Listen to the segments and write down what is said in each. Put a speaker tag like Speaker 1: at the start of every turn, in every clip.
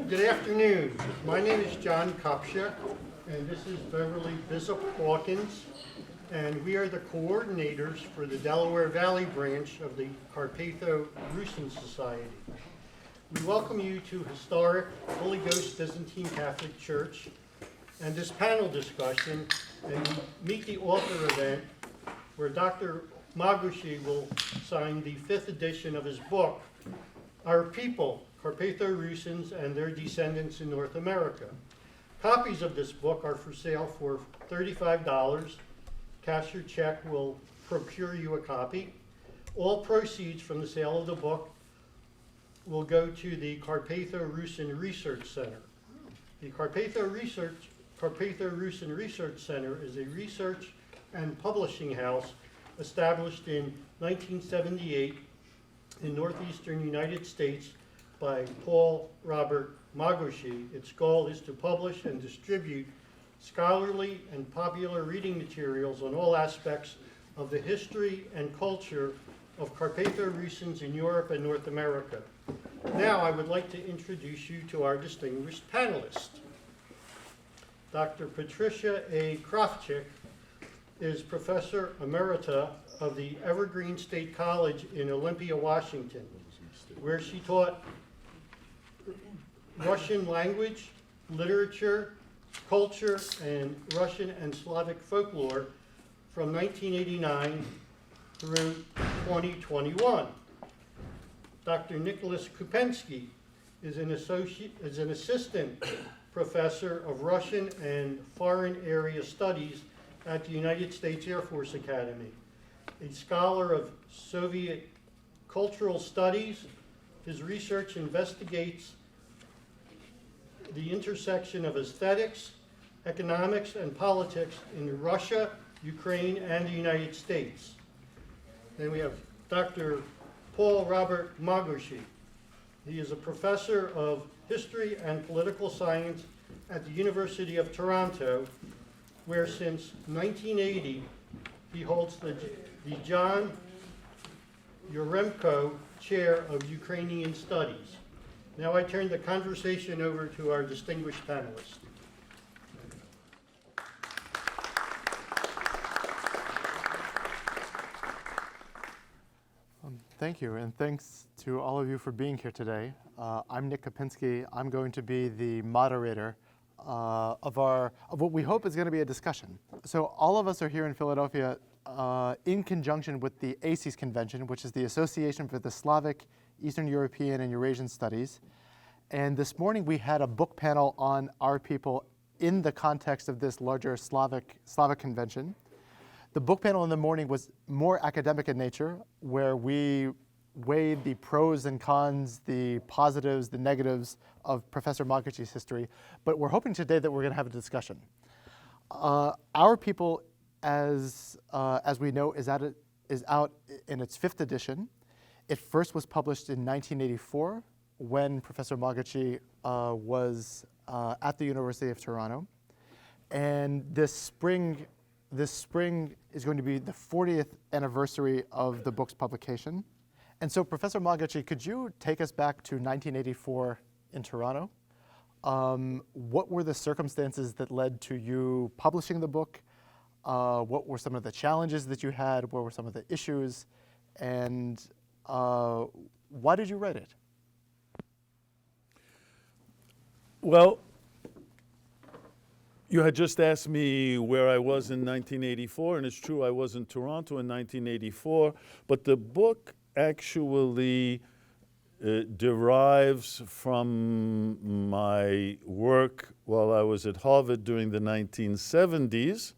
Speaker 1: Good afternoon. My name is John Krafcik, and this is Beverly Bishop Hawkins, and we are the coordinators for the Delaware Valley branch of the Carpatho-Rusyn Society. We welcome you to historic Holy Ghost Byzantine Catholic Church and this panel discussion and meet the author event where Dr. Magocsi will sign the 5th edition of his book, Our People, Carpatho-Rusyns and Their Descendants in North America. Copies of this book are for sale for $35. Cash or check will procure you a copy. All proceeds from the sale of the book will go to the Carpatho-Rusyn Research Center. The Carpatho-Rusyn Research Center is a research and publishing house established in 1978 in northeastern United States by Paul Robert Magocsi. Its goal is to publish and distribute scholarly and popular reading materials on all aspects of the history and culture of Carpatho-Rusyns in Europe and North America. Now I would like to introduce you to our distinguished panelists. Dr. Patricia A. Krafcik is Professor Emerita of the Evergreen State College in Olympia, Washington, where she taught Russian language, literature, culture, and Russian and Slavic folklore from 1989 through 2021. Dr. Nick Kupensky is an assistant professor of Russian and Foreign Area Studies at the United States Air Force Academy. A scholar of Soviet cultural studies, his research investigates the intersection of aesthetics, economics, and politics in Russia, Ukraine, and the United States. Then we have Dr. Paul Robert Magocsi. He is a professor of history and political science at the University of Toronto, where since 1980 he holds the John Yaremko Chair of Ukrainian Studies. Now I turn the conversation over to our distinguished panelists.
Speaker 2: Thank you, and thanks to all of you for being here today. I'm Nick Kupensky. I'm going to be the moderator of what we hope is going to be a discussion. So all of us are here in Philadelphia in conjunction with the ACES Convention, which is the Association for the Slavic, Eastern European, and Eurasian Studies. And this morning we had a book panel on our people in the context of this larger Slavic convention. The book panel in the morning was more academic in nature, where we weighed the pros and cons, the positives, the negatives of Professor Magocsi's history. But we're hoping today that we're going to have a discussion. Our People, as we know, is out in its 5th edition. It first was published in 1984 when Professor Magocsi was at the University of Toronto. And this spring is going to be the 40th anniversary of the book's publication. And so, Professor Magocsi, could you take us back to 1984 in Toronto? What were the circumstances that led to you publishing the book? What were some of the challenges that you had? What were some of the issues? And why did you write it?
Speaker 3: Well, you had just asked me where I was in 1984, and it's true I was in Toronto in 1984, but the book actually derives from my work while I was at Harvard during the 1970s.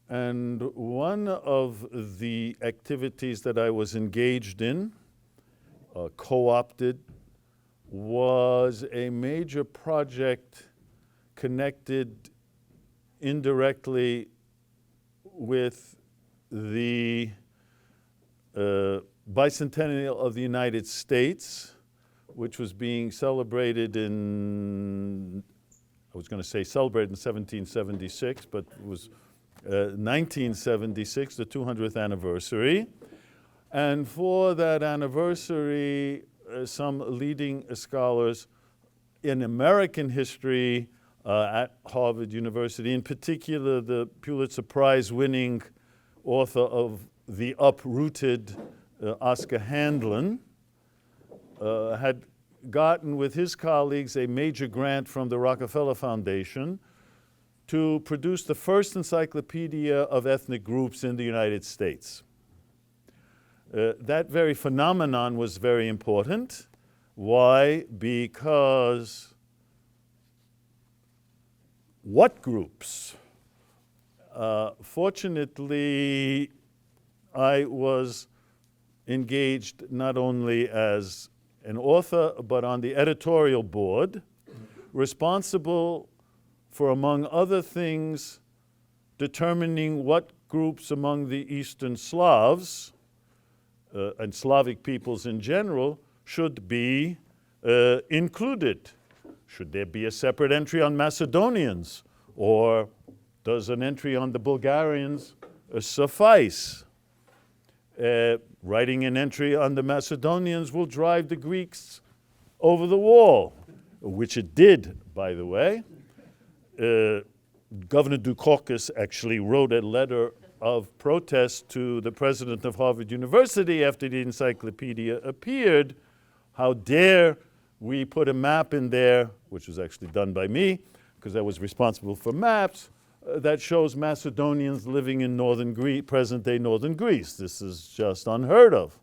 Speaker 3: And one of the activities that I was engaged in, co-opted, was a major project connected indirectly with the bicentennial of the United States, which was being celebrated in, I was going to say celebrated in 1776, but it was 1976, the 200th anniversary. And for that anniversary, some leading scholars in American history at Harvard University, in particular the Pulitzer Prize-winning author of The Uprooted, Oscar Handlin, had gotten with his colleagues a major grant from the Rockefeller Foundation to produce the first encyclopedia of ethnic groups in the United States. That very phenomenon was very important. Why? Because what groups? Fortunately, I was engaged not only as an author, but on the editorial board, responsible for, among other things, determining what groups among the Eastern Slavs and Slavic peoples in general should be included. Should there be a separate entry on Macedonians, or does an entry on the Bulgarians suffice? Writing an entry on the Macedonians will drive the Greeks over the wall, which it did, by the way. Governor Dukakis actually wrote a letter of protest to the president of Harvard University after the encyclopedia appeared. How dare we put a map in there, which was actually done by me, because I was responsible for maps, that shows Macedonians living in northern Greece, present-day northern Greece. This is just unheard of.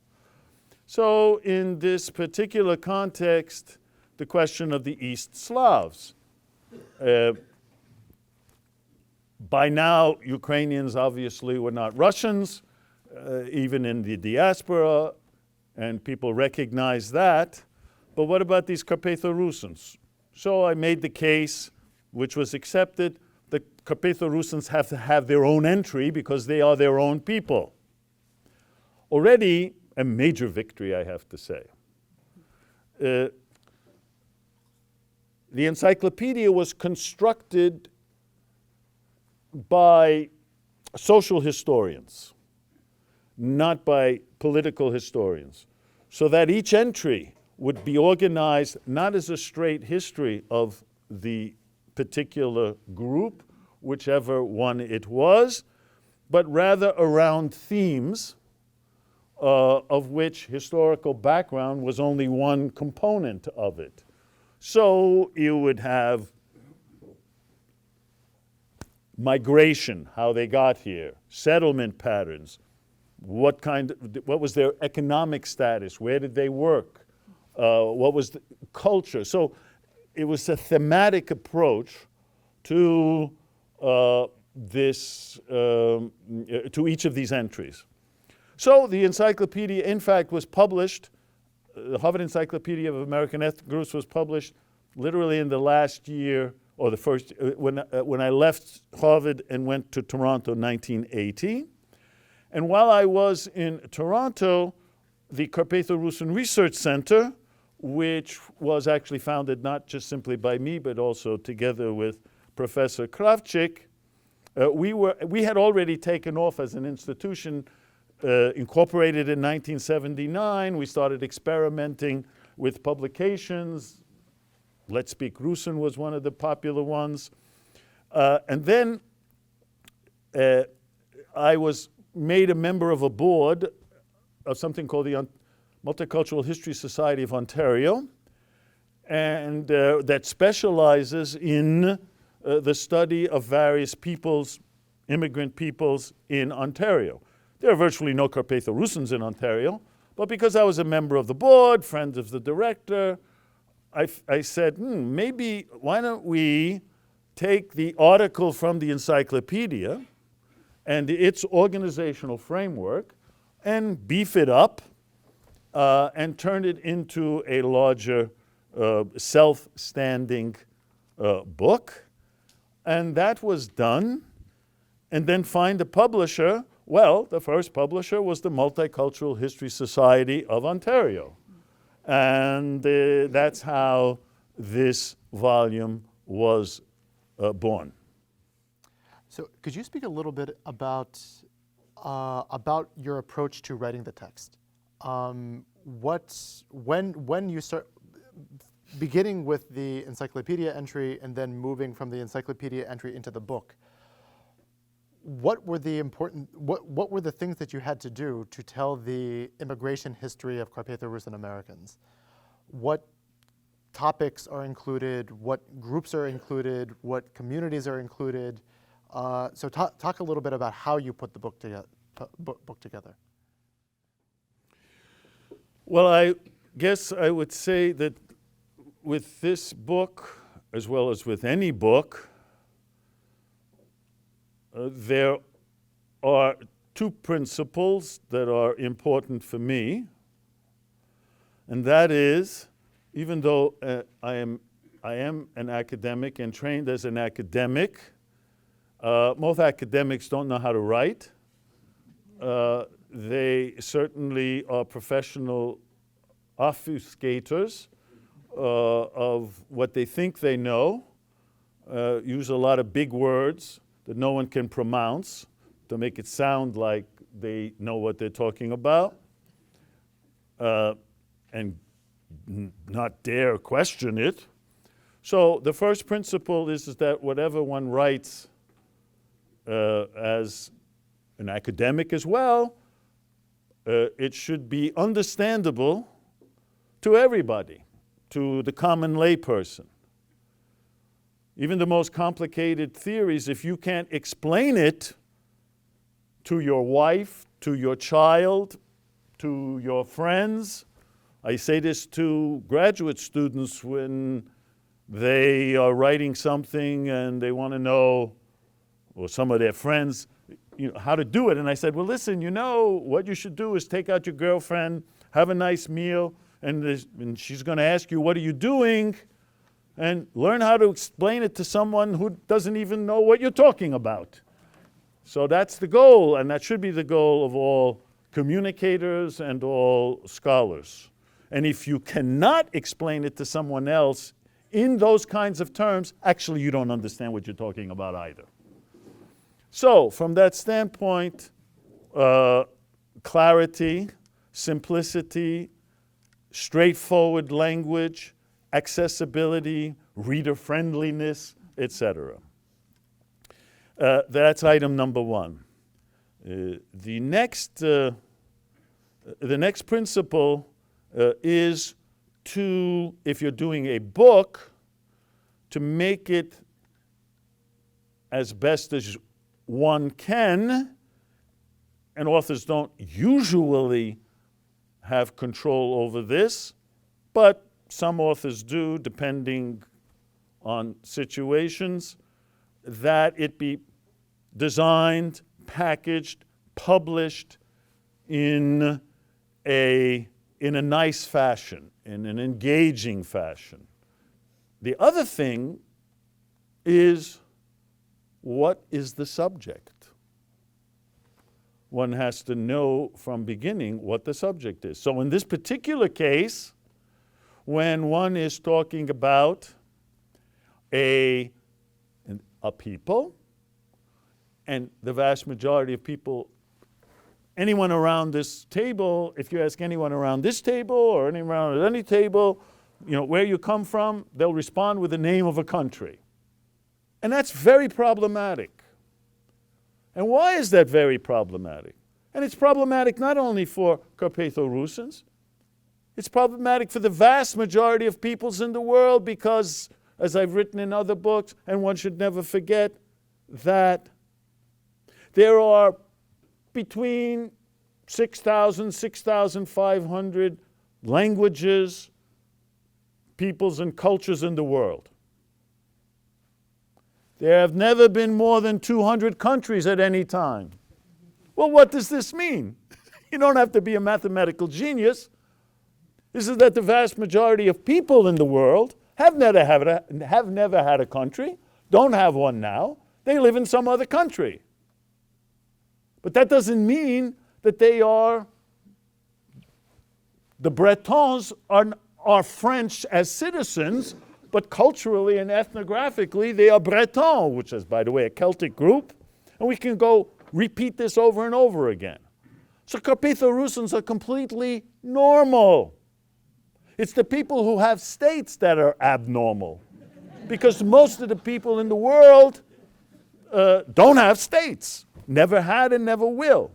Speaker 3: So in this particular context, the question of the East Slavs. By now, Ukrainians obviously were not Russians, even in the diaspora, and people recognize that. But what about these Carpatho-Rusyns? So I made the case, which was accepted. The Carpatho-Rusyns have to have their own entry because they are their own people. Already a major victory, I have to say. The encyclopedia was constructed by social historians, not by political historians, so that each entry would be organized not as a straight history of the particular group, whichever one it was, but rather around themes of which historical background was only one component of it. So you would have migration, how they got here, settlement patterns, what was their economic status, where did they work, what was the culture. So it was a thematic approach to to each of these entries. So the encyclopedia, in fact, was published. The Harvard Encyclopedia of American Ethnic Groups was published literally in the last year, or the first, when I left Harvard and went to Toronto in 1980. And while I was in Toronto, the Carpatho-Rusyn Research Center, which was actually founded not just simply by me, but also together with Professor Krafcik, we had already taken off as an institution, incorporated in 1979. We started experimenting with publications. Let's Speak Rusin was one of the popular ones. And then I was made a member of a board of something called the Multicultural History Society of Ontario, and that specializes in the study of various peoples, immigrant peoples in Ontario. There are virtually no Carpatho-Rusyns in Ontario, but because I was a member of the board, friend of the director, I said, maybe why don't we take the article from the encyclopedia and its organizational framework and beef it up and turn it into a larger self-standing book. And that was done. And then find a publisher. Well, the first publisher was the Multicultural History Society of Ontario. And that's how this volume was born.
Speaker 2: So could you speak a little bit about your approach to writing the text? When you start, beginning with the encyclopedia entry and then moving from the encyclopedia entry into the book, what were the things that you had to do to tell the immigration history of Carpatho-Rusyn Americans? What topics are included? What groups are included? What communities are included? So talk a little bit about how you put the book together.
Speaker 3: Well, I guess I would say that with this book, as well as with any book, there are two principles that are important for me, and that is, even though I am an academic and trained as an academic, most academics don't know how to write. They certainly are professional obfuscators of what they think they know, use a lot of big words that no one can pronounce to make it sound like they know what they're talking about, and not dare question it. So the first principle is that whatever one writes as an academic as well, it should be understandable to everybody, to the common layperson. Even the most complicated theories, if you can't explain it to your wife, to your child, to your friends. I say this to graduate students when they are writing something and they want to know, or some of their friends, how to do it. And I said, well, listen, what you should do is take out your girlfriend, have a nice meal, and she's going to ask you, what are you doing? And learn how to explain it to someone who doesn't even know what you're talking about. So that's the goal, and that should be the goal of all communicators and all scholars. And if you cannot explain it to someone else in those kinds of terms, actually you don't understand what you're talking about either. So from that standpoint, clarity, simplicity, straightforward language, accessibility, reader-friendliness, etc. That's item number one. The next principle is to, if you're doing a book, to make it as best as one can, and authors don't usually have control over this, but some authors do, depending on situations, that it be designed, packaged, published in a nice fashion, in an engaging fashion. The other thing is, what is the subject? One has to know from beginning what the subject is. So in this particular case, when one is talking about a people, and the vast majority of people, anyone around this table, if you ask anyone around this table or anyone around any table, where you come from, they'll respond with the name of a country. And that's very problematic. And why is that very problematic? And it's problematic not only for Carpatho-Rusyns, it's problematic for the vast majority of peoples in the world because, as I've written in other books, and one should never forget, that there are between 6,000, 6,500 languages, peoples, and cultures in the world. There have never been more than 200 countries at any time. Well, what does this mean? You don't have to be a mathematical genius. This is that the vast majority of people in the world have never had a country, don't have one now. They live in some other country. But that doesn't mean that the Bretons are French as citizens, but culturally and ethnographically they are Breton, which is, by the way, a Celtic group. And we can go repeat this over and over again. So Carpatho-Rusyns are completely normal. It's the people who have states that are abnormal. Because most of the people in the world don't have states. Never had and never will.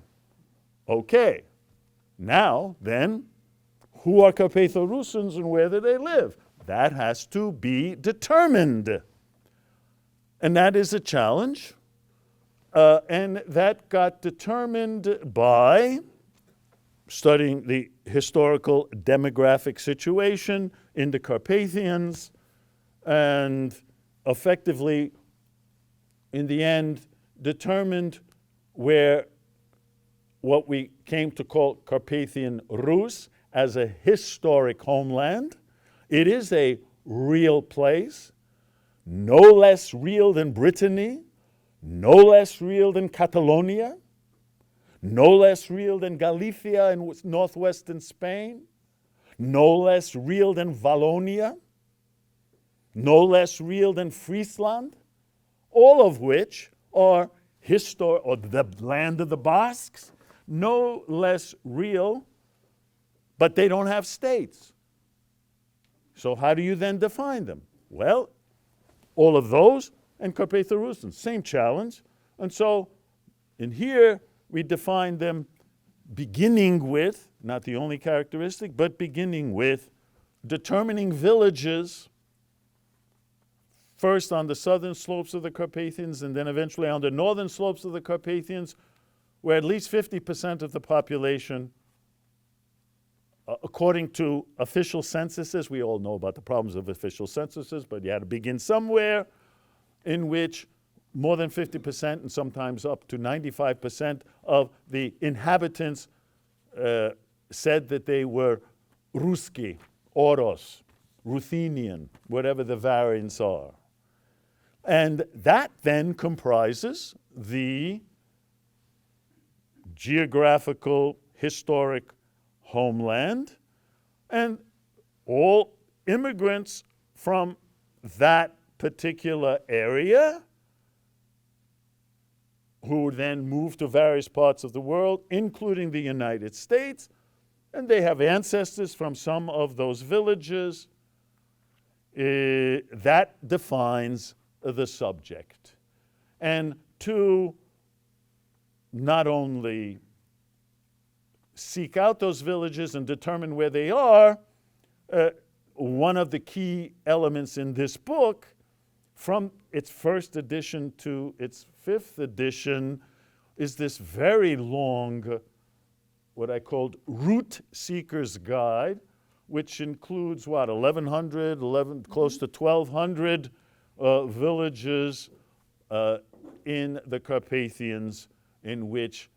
Speaker 3: Okay. Now, then, who are Carpatho-Rusyns and where do they live? That has to be determined. And that is a challenge. And that got determined by studying the historical demographic situation in the Carpathians, and effectively, in the end, determined where what we came to call Carpathian Rus as a historic homeland. It is a real place, no less real than Brittany, no less real than Catalonia, no less real than Galicia in northwestern Spain, no less real than Wallonia, no less real than Friesland, all of which are or the land of the Basques, no less real, but they don't have states. So how do you then define them? Well, all of those and Carpatho-Rusyn, same challenge. And so in here, we define them beginning with, not the only characteristic, but beginning with determining villages first on the southern slopes of the Carpathians and then eventually on the northern slopes of the Carpathians, where at least 50% of the population, according to official censuses, we all know about the problems of official censuses, but you had to begin somewhere, in which more than 50% and sometimes up to 95% of the inhabitants said that they were Ruski, Oros, Ruthenian, whatever the variants are. And that then comprises the geographical, historic homeland, and all immigrants from that particular area who then move to various parts of the world, including the United States, and they have ancestors from some of those villages. That defines the subject. And to not only seek out those villages and determine where they are, one of the key elements in this book, from its first edition to its fifth edition, is this very long, what I called Route Seeker's Guide, which includes, 1,100, close to 1,200 villages in the Carpathians, in which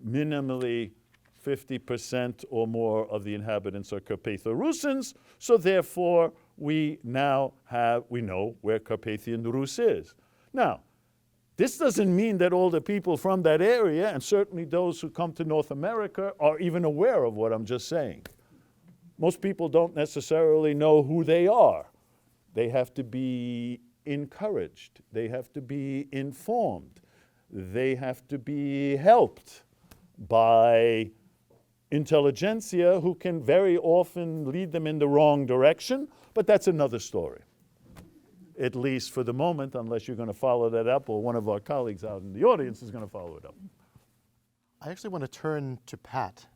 Speaker 3: minimally 50% or more of the inhabitants are Carpatho-Rusyns. So therefore, we know where Carpathian Rus is. Now, this doesn't mean that all the people from that area, and certainly those who come to North America, are even aware of what I'm just saying. Most people don't necessarily know who they are. They have to be encouraged. They have to be informed. They have to be helped by intelligentsia who can very often lead them in the wrong direction, but that's another story. At least for the moment, unless you're going to follow that up, or one of our colleagues out in the audience is going to follow it up.
Speaker 2: I actually want to turn to Pat,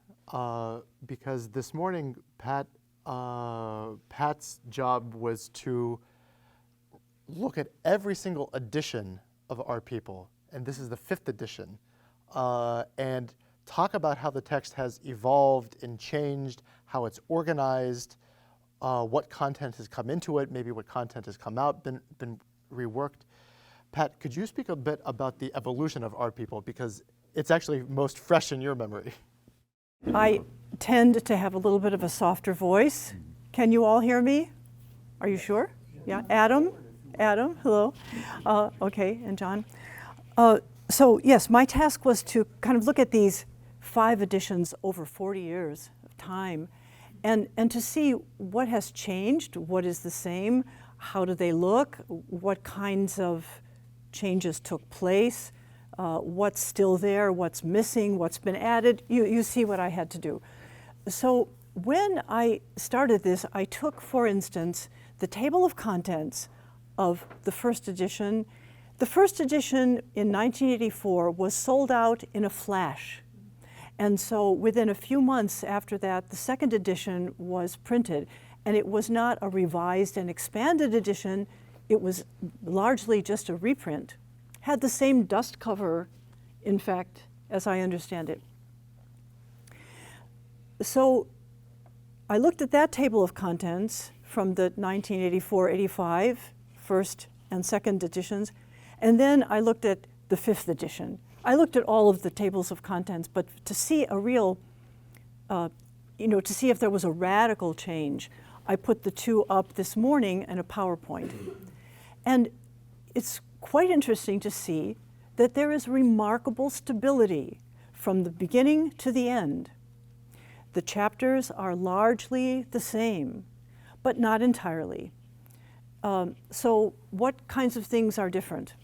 Speaker 2: because this morning, Pat's job was to look at every single edition of Our People, and this is the 5th edition, and talk about how the text has evolved and changed, how it's organized, what content has come into it, maybe what content has come out, been reworked. Pat, could you speak a bit about the evolution of Our People, because it's actually most fresh in your memory?
Speaker 4: I tend to have a little bit of a softer voice. Can you all hear me? Are you sure? Yeah, Adam, hello. Okay, and John. So yes, my task was to kind of look at these 5 editions over 40 years of time, and to see what has changed, what is the same, how do they look, what kinds of changes took place, what's still there, what's missing, what's been added. You see what I had to do. So when I started this, I took, for instance, the table of contents of the first edition. The first edition in 1984 was sold out in a flash. And so within a few months after that, the second edition was printed. And it was not a revised and expanded edition. It was largely just a reprint. Had the same dust cover, in fact, as I understand it. So I looked at that table of contents from the 1984-85 first and second editions, and then I looked at the fifth edition. I looked at all of the tables of contents, but to see a real, to see if there was a radical change, I put the two up this morning in a PowerPoint. And it's quite interesting to see that there is remarkable stability from the beginning to the end. The chapters are largely the same, but not entirely. So what kinds of things are different?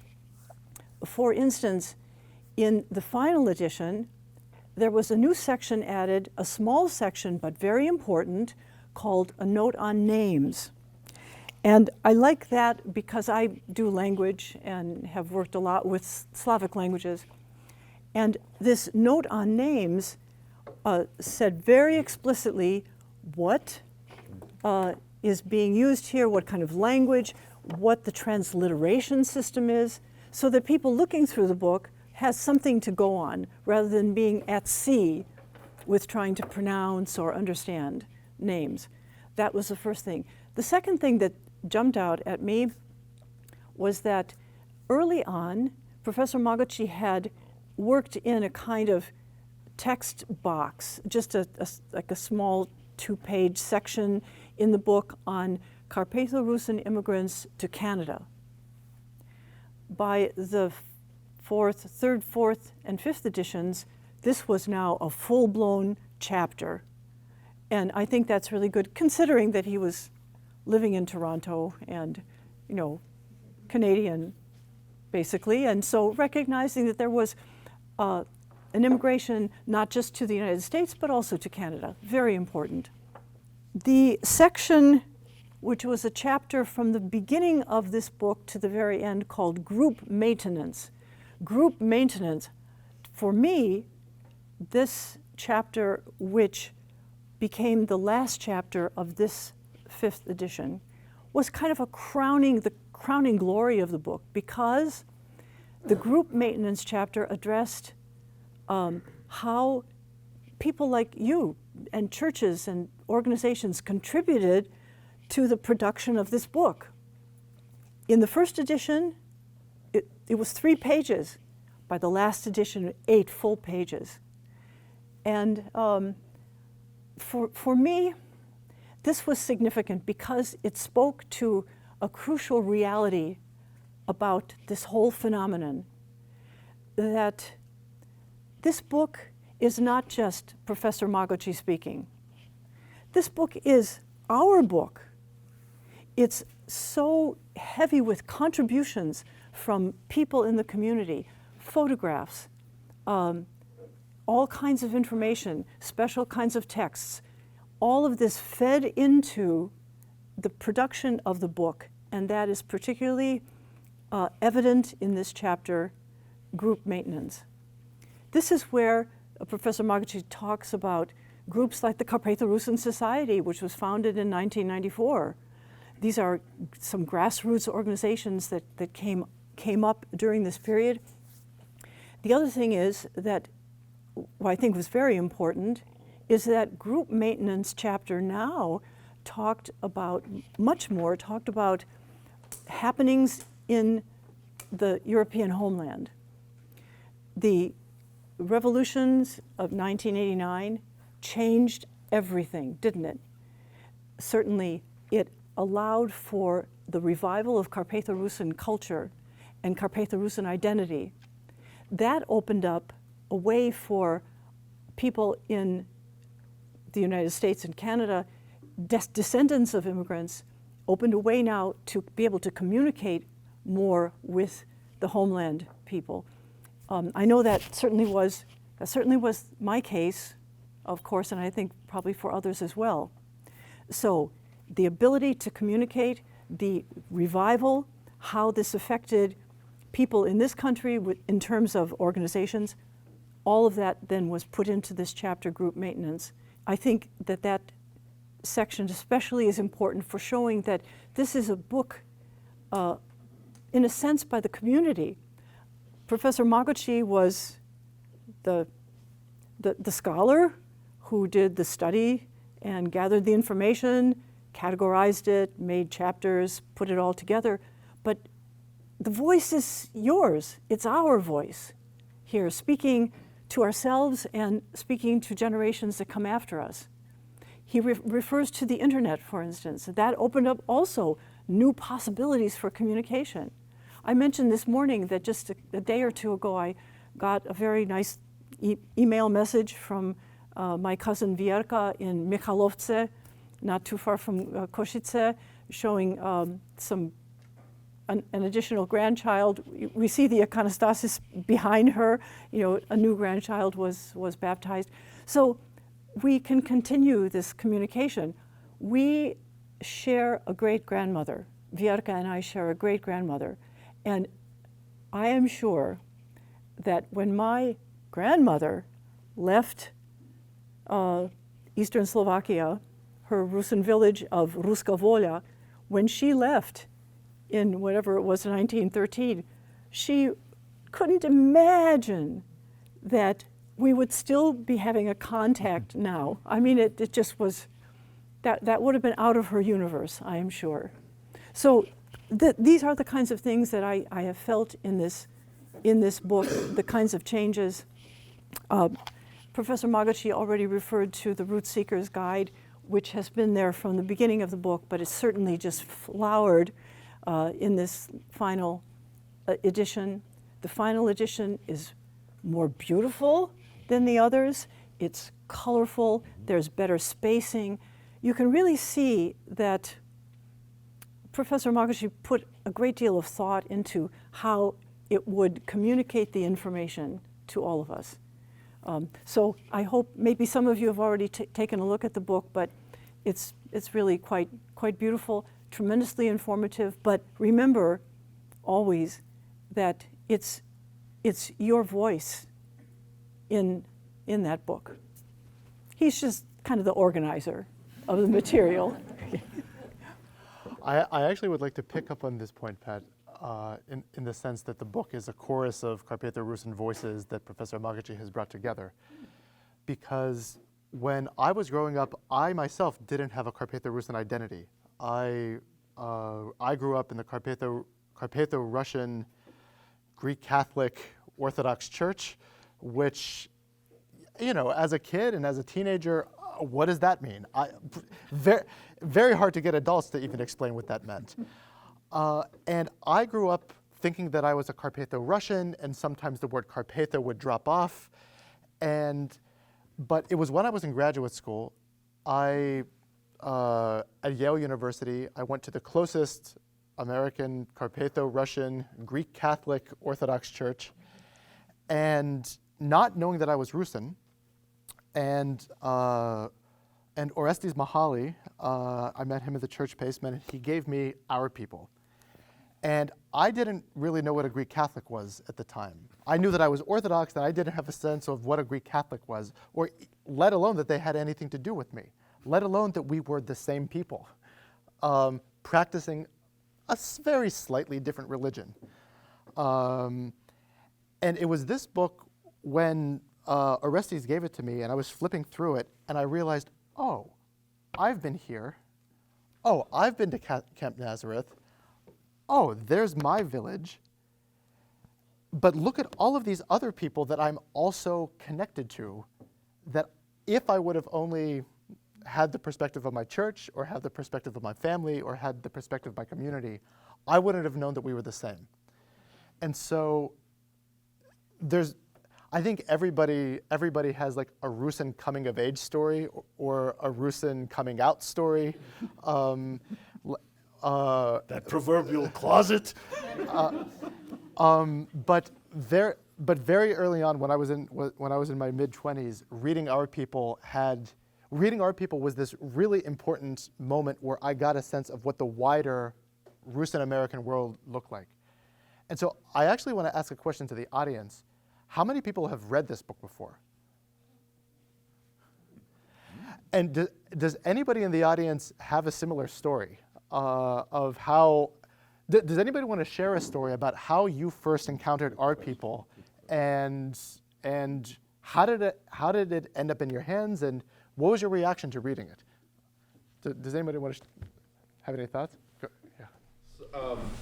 Speaker 4: For instance, in the final edition, there was a new section added, a small section, but very important, called a note on names. And I like that because I do language and have worked a lot with Slavic languages. And this note on names said very explicitly what is being used here, what kind of language, what the transliteration system is, so that people looking through the book has something to go on rather than being at sea with trying to pronounce or understand names. That was the first thing. The second thing that jumped out at me was that early on, Professor Magocsi had worked in a kind of text box, just like a small two-page section in the book on Carpatho-Rusyn immigrants to Canada. By the third, fourth, and fifth editions, this was now a full-blown chapter. And I think that's really good, considering that he was living in Toronto and, Canadian, basically. And so recognizing that there was an immigration not just to the United States, but also to Canada, very important. The section, which was a chapter from the beginning of this book to the very end, called Group Maintenance. Group Maintenance, for me, this chapter, which became the last chapter of this fifth edition, was kind of the crowning glory of the book, because the group maintenance chapter addressed how people like you and churches and organizations contributed to the production of this book. In the first edition, it was 3 pages. By the last edition, 8 full pages. And for me, this was significant because it spoke to a crucial reality about this whole phenomenon, that this book is not just Professor Magocsi speaking. This book is our book. It's so heavy with contributions from people in the community, photographs, all kinds of information, special kinds of texts. All of this fed into the production of the book, and that is particularly evident in this chapter, Group Maintenance. This is where Professor Magocsi talks about groups like the Carpatho-Rusyn Society, which was founded in 1994. These are some grassroots organizations that came up during this period. The other thing is that what I think was very important is that Group Maintenance chapter now talked about happenings in the European homeland. The revolutions of 1989 changed everything, didn't it? Certainly, it allowed for the revival of Carpatho-Rusyn culture and Carpatho-Rusyn identity. That opened up a way for people in the United States and Canada, descendants of immigrants, opened a way now to be able to communicate more with the homeland people. I know that certainly was my case of course, and I think probably for others as well. So the ability to communicate, the revival, how this affected people in this country in terms of organizations, all of that then was put into this chapter, Group Maintenance. I think that that section especially is important for showing that this is a book, in a sense, by the community. Professor Magocsi was the scholar who did the study and gathered the information, categorized it, made chapters, put it all together. But the voice is yours. It's our voice here, speaking to ourselves and speaking to generations that come after us. He refers to the internet, for instance. That opened up also new possibilities for communication. I mentioned this morning that just a day or two ago, I got a very nice email message from my cousin Vierka in Michalovce, not too far from Košice, showing an additional grandchild. We see the iconostasis behind her. You know, a new grandchild was baptized. So we can continue this communication. We share a great-grandmother. Vierka and I share a great-grandmother. And I am sure that when my grandmother left Eastern Slovakia, her Rusin village of Ruska Volia, when she left in whatever it was, 1913, she couldn't imagine that we would still be having a contact now. I mean, it just was, that would have been out of her universe, I am sure. So these are the kinds of things that I have felt in this book, the kinds of changes. Professor Magocsi already referred to the Root Seeker's Guide, which has been there from the beginning of the book, but it's certainly just flowered in this final edition. The final edition is more beautiful than the others. It's colorful. There's better spacing. You can really see that Professor Magocsi put a great deal of thought into how it would communicate the information to all of us. So I hope maybe some of you have already taken a look at the book, but it's really quite beautiful, tremendously informative. But remember always that it's your voice in that book. He's just kind of the organizer of the material.
Speaker 2: I actually would like to pick up on this point, Pat, in the sense that the book is a chorus of Carpatho-Rusyn voices that Professor Magocsi has brought together. Because when I was growing up, I myself didn't have a Carpatho-Rusyn identity. I grew up in the Carpatho-Russian Greek Catholic Orthodox Church, which, you know, as a kid and as a teenager, what does that mean? Very hard to get adults to even explain what that meant. And I grew up thinking that I was a Carpatho-Russian, and sometimes the word Carpatho would drop off. But it was when I was in graduate school, at Yale University, I went to the closest American Carpatho-Russian Greek Catholic Orthodox Church, and not knowing that I was Rusin, and Orestes Mahali, I met him at the church basement, and he gave me Our People. And I didn't really know what a Greek Catholic was at the time. I knew that I was Orthodox, and I didn't have a sense of what a Greek Catholic was, or let alone that they had anything to do with me, let alone that we were the same people, practicing a very slightly different religion. And it was this book when Orestes gave it to me, and I was flipping through it, and I realized, oh, I've been here. Oh, I've been to Camp Nazareth. Oh, there's my village. But look at all of these other people that I'm also connected to, that if I would have only had the perspective of my church, or had the perspective of my family, or had the perspective of my community, I wouldn't have known that we were the same. And so I think everybody has like a Rusin coming of age story or a Rusin coming out story. That
Speaker 3: proverbial closet.
Speaker 2: But but very early on, when I was in my mid-20s, reading Our People was this really important moment where I got a sense of what the wider Rusin American world looked like. And so I actually want to ask a question to the audience. How many people have read this book before? And does anybody in the audience have a similar story of how, does anybody want to share a story about how you first encountered Our People and how did it end up in your hands, and what was your reaction to reading it? Does anybody want to have any thoughts? Yeah.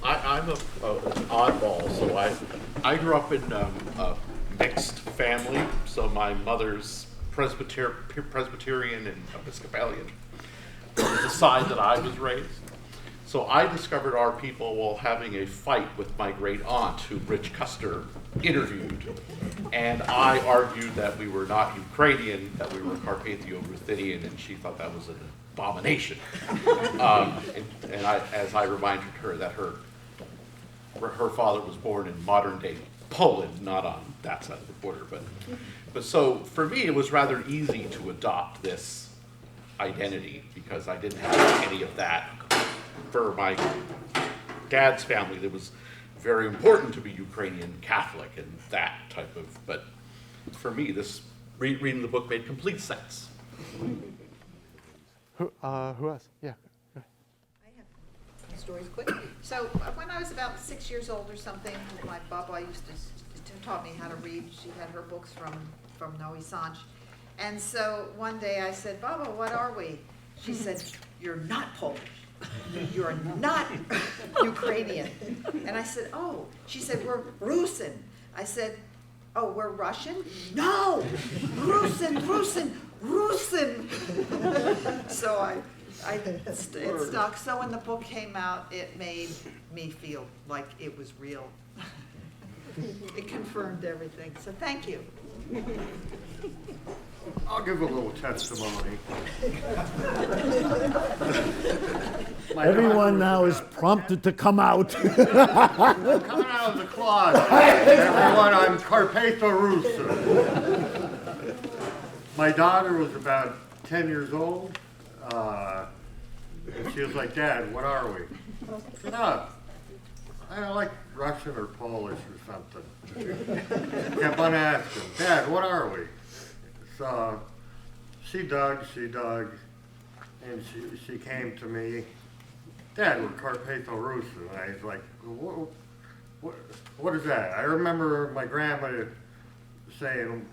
Speaker 5: I'm an oddball, so I grew up in a mixed family. So my mother's Presbyterian and Episcopalian was the side that I was raised. So I discovered Our People while having a fight with my great aunt, who Rich Custer interviewed. And I argued that we were not Ukrainian, that we were Carpatho-Rusynian, and she thought that was an abomination. As I reminded her that her father was born in modern day Poland, not on that side of the border. But so for me, it was rather easy to adopt this identity because I didn't have any of that. For my dad's family, it was very important to be Ukrainian Catholic and that type of, but for me, this reading the book made complete sense.
Speaker 2: Who else? Yeah.
Speaker 6: I have stories quick. So when I was about 6 years old or something, my Baba used to taught me how to read. She had her books from Noe Sanch. And so one day I said, Baba, what are we? She said, you're not Polish. You're not Ukrainian. And I said, oh. She said, we're Rusin. I said, oh, we're Russian? No! Rusin. So it stuck. So when the book came out, it made me feel like it was real. It confirmed everything. So thank you.
Speaker 1: I'll give a little testimony.
Speaker 3: Everyone now is prompted to come out.
Speaker 1: Coming out of the closet. Everyone, I'm Carpatho-Rusyn. My daughter was about 10 years old. And she was like, Dad, what are we? I said, no, I don't like Russian or Polish or something. Kept on asking, Dad, what are we? So she dug, and she came to me, Dad, we're Carpatho-Rusyn. And I was like, what is that? I remember my grandma saying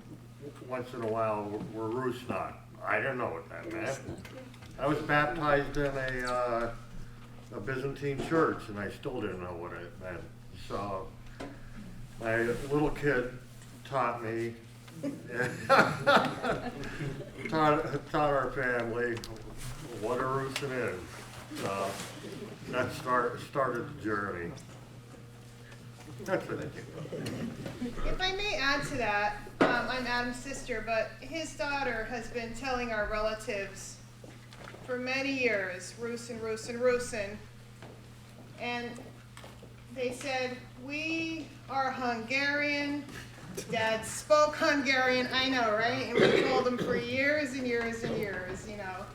Speaker 1: once in a while, we're Rusnot. I didn't know what that meant. I was baptized in a Byzantine church, and I still didn't know what it meant. So my little kid taught me, taught our family what a Rusin is. So that started the journey. That's it.
Speaker 7: If I may add to that, I'm Adam's sister, but his daughter has been telling our relatives for many years, Rusin. And they said, we are Hungarian. Dad spoke Hungarian, I know, right? And we told them for years and years and years, you know.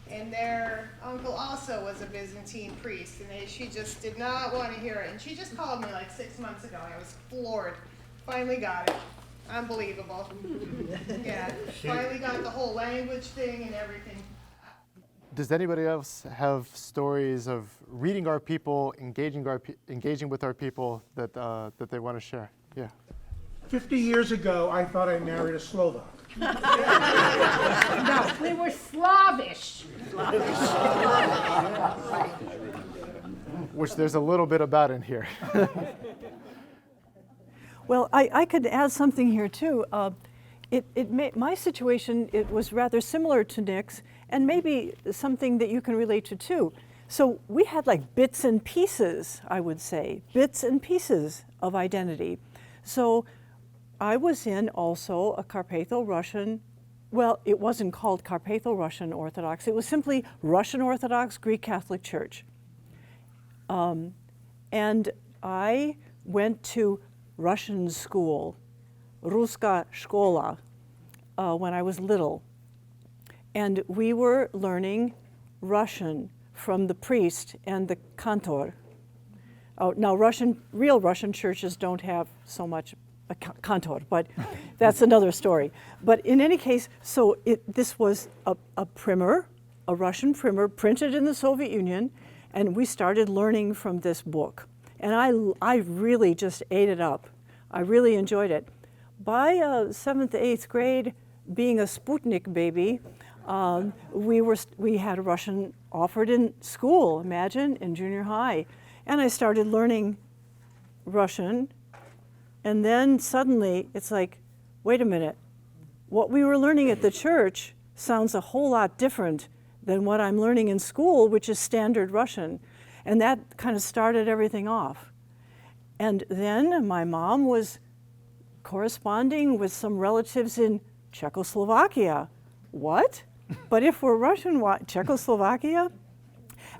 Speaker 7: And their uncle also was a Byzantine priest, and she just did not want to hear it. And she just called me like 6 months ago, and I was floored. Finally got it. Unbelievable. Yeah, finally got the whole language thing and everything.
Speaker 2: Does anybody else have stories of reading Our People, engaging with Our People that they want to share? Yeah.
Speaker 8: 50 years ago, I thought I married a Slovak.
Speaker 9: No, we were Slavish.
Speaker 2: Which there's a little bit about in here.
Speaker 4: Well, I could add something here too. My situation, it was rather similar to Nick's, and maybe something that you can relate to too. So we had like bits and pieces, I would say, bits and pieces of identity. So I was in also a Carpatho-Russian, well, it wasn't called Carpatho-Russian Orthodox, it was simply Russian Orthodox Greek Catholic Church. And I went to Russian school Ruska Szkola when I was little. And we were learning Russian from the priest and the cantor. Oh, now, real Russian churches don't have so much a cantor, but that's another story. But in any case, so this was a primer, a Russian primer printed in the Soviet Union, and we started learning from this book. And I really just ate it up. I really enjoyed it. By 7th, 8th grade, being a Sputnik baby, we had Russian offered in school, imagine, in junior high. And I started learning Russian, and then suddenly it's like, wait a minute, what we were learning at the church sounds a whole lot different than what I'm learning in school, which is standard Russian. And that kind of started everything off. And then my mom was corresponding with some relatives in Czechoslovakia. What? But if we're Russian, what? Czechoslovakia?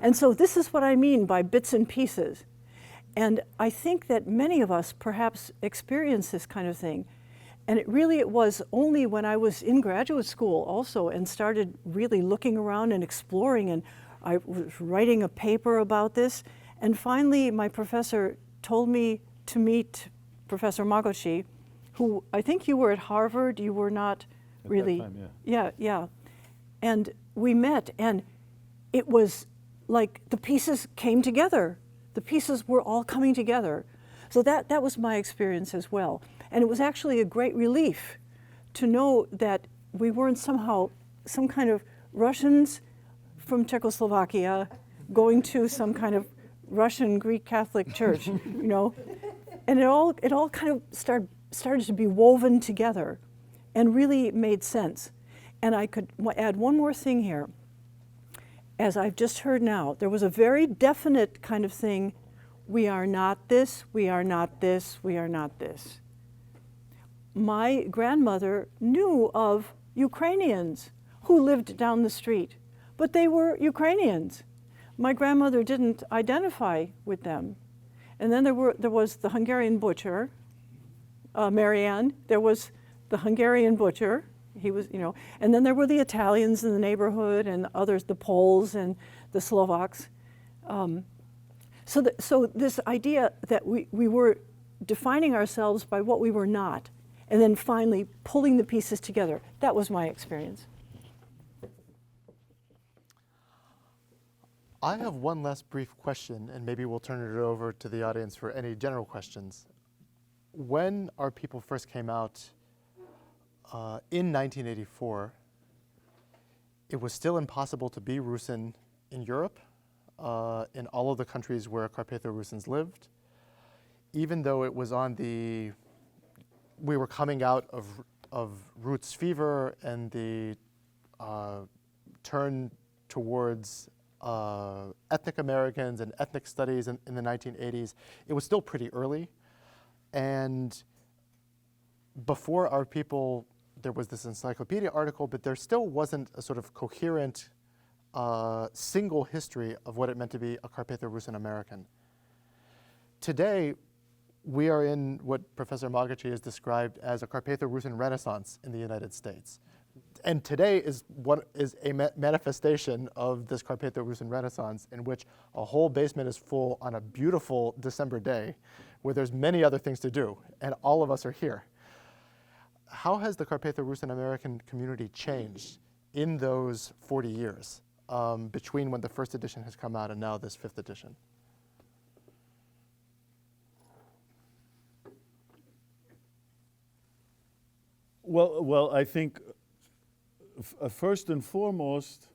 Speaker 4: And so this is what I mean by bits and pieces. And I think that many of us perhaps experience this kind of thing. And it was only when I was in graduate school also and started really looking around and exploring, and I was writing a paper about this. And finally, my professor told me to meet Professor Magocsi, who I think you were at Harvard, you were not really.
Speaker 3: At that time, yeah.
Speaker 4: Yeah. And we met, and it was like the pieces came together. The pieces were all coming together. So that was my experience as well. And it was actually a great relief to know that we weren't somehow some kind of Russians from Czechoslovakia going to some kind of Russian Greek Catholic church, you know. And it all kind of started to be woven together and really made sense. And I could add one more thing here. As I've just heard now, there was a very definite kind of thing, we are not this, we are not this, we are not this. My grandmother knew of Ukrainians who lived down the street, but they were Ukrainians. My grandmother didn't identify with them. And then there was the Hungarian butcher, Marianne, there was the Hungarian butcher, he was, you know, and then there were the Italians in the neighborhood and others, the Poles and the Slovaks. So this idea that we were defining ourselves by what we were not, and then finally pulling the pieces together, that was my experience.
Speaker 2: I have one last brief question, and maybe we'll turn it over to the audience for any general questions. When our people first came out in 1984, it was still impossible to be Rusin in Europe, in all of the countries where Carpatho-Rusyns lived, even though it was we were coming out of roots fever and the turn towards ethnic Americans and ethnic studies in the 1980s. It was still pretty early. And before our people, there was this encyclopedia article, but there still wasn't a sort of coherent single history of what it meant to be a Carpatho-Rusyn American. Today, we are in what Professor Magocsi has described as a Carpatho-Rusyn Renaissance in the United States. And today is a manifestation of this Carpatho-Rusyn Renaissance, in which a whole basement is full on a beautiful December day where there's many other things to do, and all of us are here. How has the Carpatho-Rusyn American community changed in those 40 years between when the first edition has come out and now this 5th edition?
Speaker 3: Well, I think first and foremost,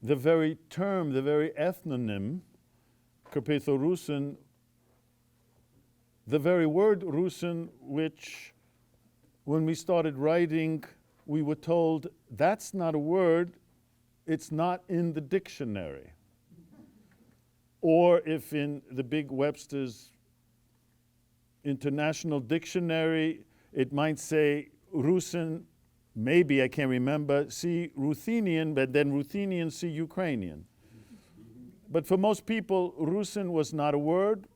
Speaker 3: the very term, the very ethnonym, Carpatho-Rusyn, the very word Rusin, which when we started writing, we were told that's not a word, it's not in the dictionary. Or if in the big Webster's International Dictionary, it might say Rusin, maybe, I can't remember, see Ruthenian, but then Ruthenian see Ukrainian. But for most people, Rusin was not a word,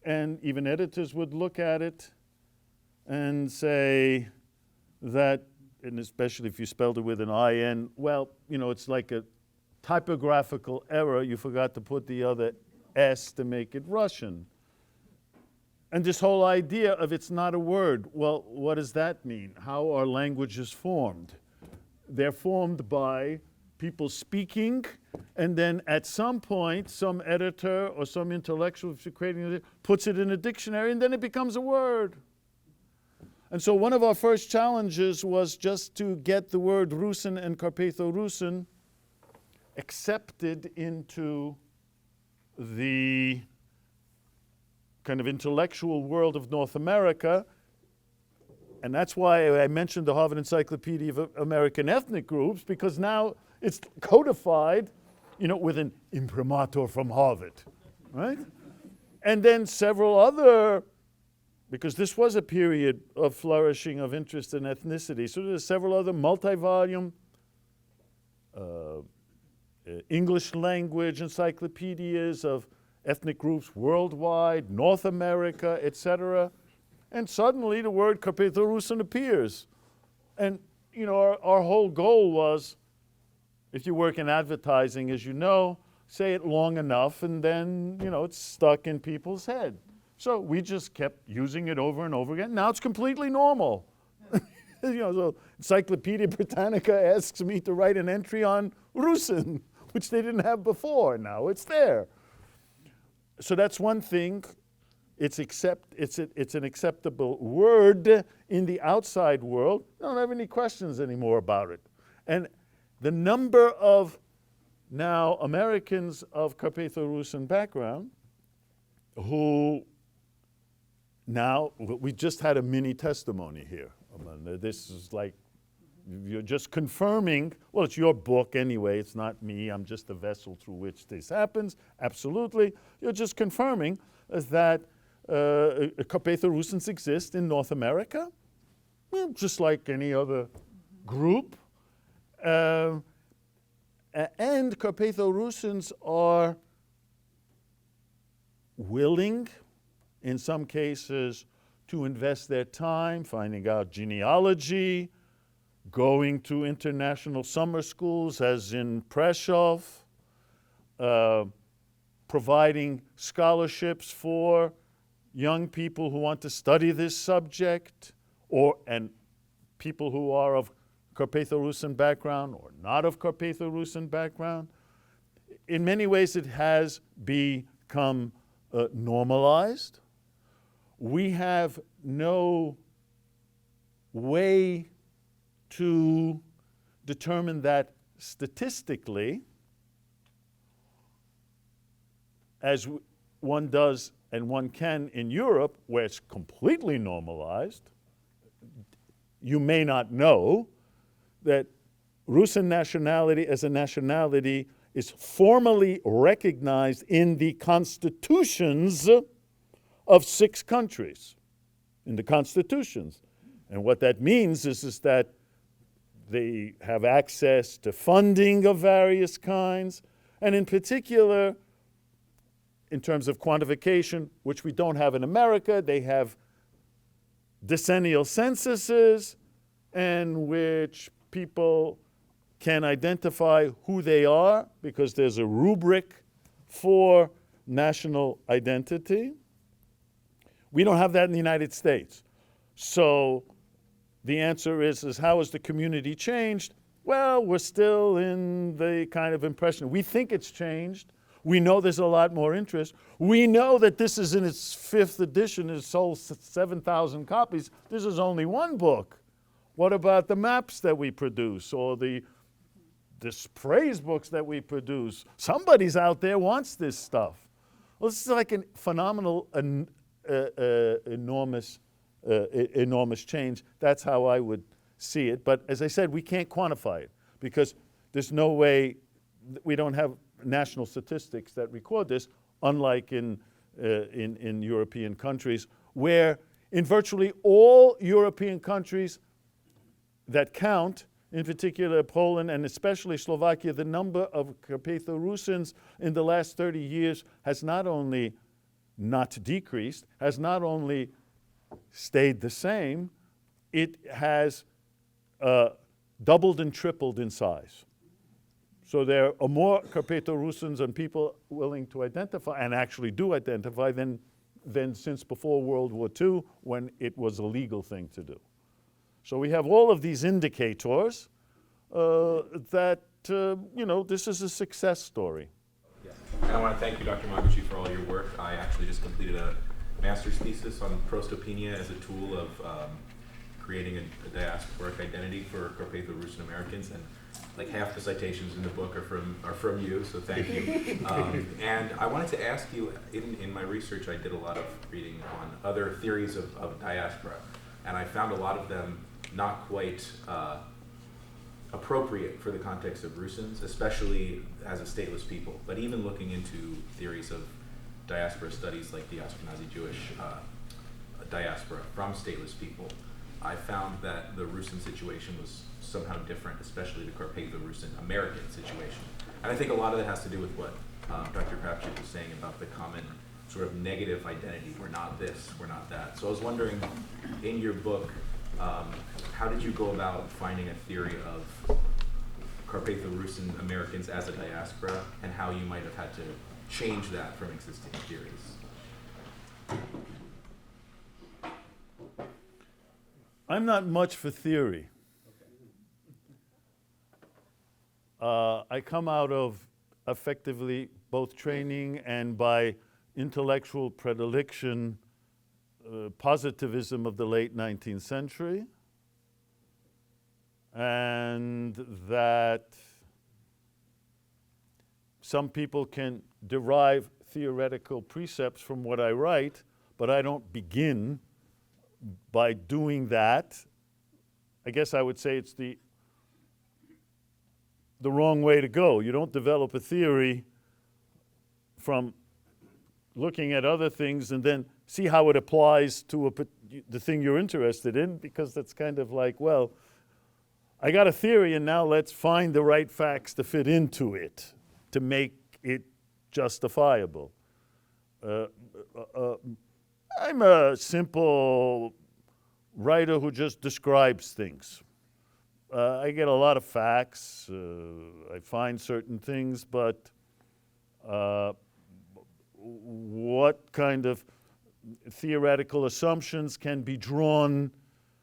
Speaker 3: and even editors would look at it and say that, and especially if you spelled it with an IN, well, it's like a typographical error. You forgot to put the other S to make it Russian. And this whole idea of it's not a word, well, what does that mean? How are languages formed? They're formed by people speaking, and then at some point, some editor or some intellectual creating it puts it in a dictionary, and then it becomes a word. And so one of our first challenges was just to get the word Rusin and Carpatho-Rusyn accepted into the kind of intellectual world of North America. And that's why I mentioned the Harvard Encyclopedia of American Ethnic Groups, because now it's codified, with an imprimatur from Harvard, right? And then several other, because this was a period of flourishing of interest in ethnicity, so there's several other multi-volume English language encyclopedias of ethnic groups worldwide, North America, etc. And suddenly the word Carpatho-Rusyn appears. And, our whole goal was, if you work in advertising, as you know, say it long enough and then, it's stuck in people's head. So we just kept using it over and over again. Now it's completely normal. So Encyclopedia Britannica asks me to write an entry on Rusin, which they didn't have before. Now it's there. So that's one thing. It's an acceptable word in the outside world. I don't have any questions anymore about it. And the number of now Americans of Carpatho-Rusyn background who now, we just had a mini testimony here. This is like, you're just confirming, well, it's your book anyway, it's not me, I'm just the vessel through which this happens, absolutely. You're just confirming that Carpatho-Rusyns exist in North America, just like any other group. And Carpatho-Rusyns are willing, in some cases, to invest their time finding out genealogy, going to international summer schools, as in Prešov, providing scholarships for young people who want to study this subject, and people who are of Carpatho-Rusyn background or not of Carpatho-Rusyn background. In many ways, it has become normalized. We have no way to determine that statistically, as one does and one can in Europe, where it's completely normalized. You may not know that Rusin nationality as a nationality is formally recognized in the constitutions of 6 countries, in the constitutions. And what that means is that they have access to funding of various kinds, and in particular, in terms of quantification, which we don't have in America, they have decennial censuses in which people can identify who they are because there's a rubric for national identity. We don't have that in the United States. So the answer is how has the community changed? Well, we're still in the kind of impression. We think it's changed. We know there's a lot more interest. We know that this is in its 5th edition. It sold 7,000 copies. This is only one book. What about the maps that we produce or the praise books that we produce? Somebody's out there wants this stuff. Well, this is like a phenomenal, enormous change. That's how I would see it. But as I said, we can't quantify it because there's no way, we don't have national statistics that record this, unlike in European countries, where in virtually all European countries that count, in particular Poland and especially Slovakia, the number of Carpatho-Rusyns in the last 30 years has not only not decreased, has not only stayed the same, it has doubled and tripled in size. So there are more Carpatho-Rusyns and people willing to identify, and actually do identify, than since before World War II, when it was a legal thing to do. So we have all of these indicators that, this is a success story.
Speaker 10: Yeah. And I want to thank you, Dr. Magocsi, for all your work. I actually just completed a master's thesis on prostopenia as a tool of creating a diasporic identity for Carpatho-Rusyn Americans, and like half the citations in the book are from you, so thank you. And I wanted to ask you, in my research, I did a lot of reading on other theories of diaspora, and I found a lot of them not quite appropriate for the context of Rusyns, especially as a stateless people. But even looking into theories of diaspora studies like the Ashkenazi Jewish diaspora from stateless people, I found that the Rusyn situation was somehow different, especially the Carpatho-Rusyn American situation. And I think a lot of that has to do with what Dr. Krafcik was saying about the common sort of negative identity. We're not this, we're not that. So I was wondering, in your book, how did you go about finding a theory of Carpatho-Rusyn Americans as a diaspora, and how you might have had to change that from existing theories?
Speaker 3: I'm not much for theory. I come out of effectively both training and by intellectual predilection, positivism of the late 19th century, and that some people can derive theoretical precepts from what I write, but I don't begin by doing that. I guess I would say it's the wrong way to go. You don't develop a theory from looking at other things and then see how it applies to the thing you're interested in, because that's kind of like, well, I got a theory and now let's find the right facts to fit into it to make it justifiable. I'm a simple writer who just describes things. I get a lot of facts, I find certain things, but what kind of theoretical assumptions can be drawn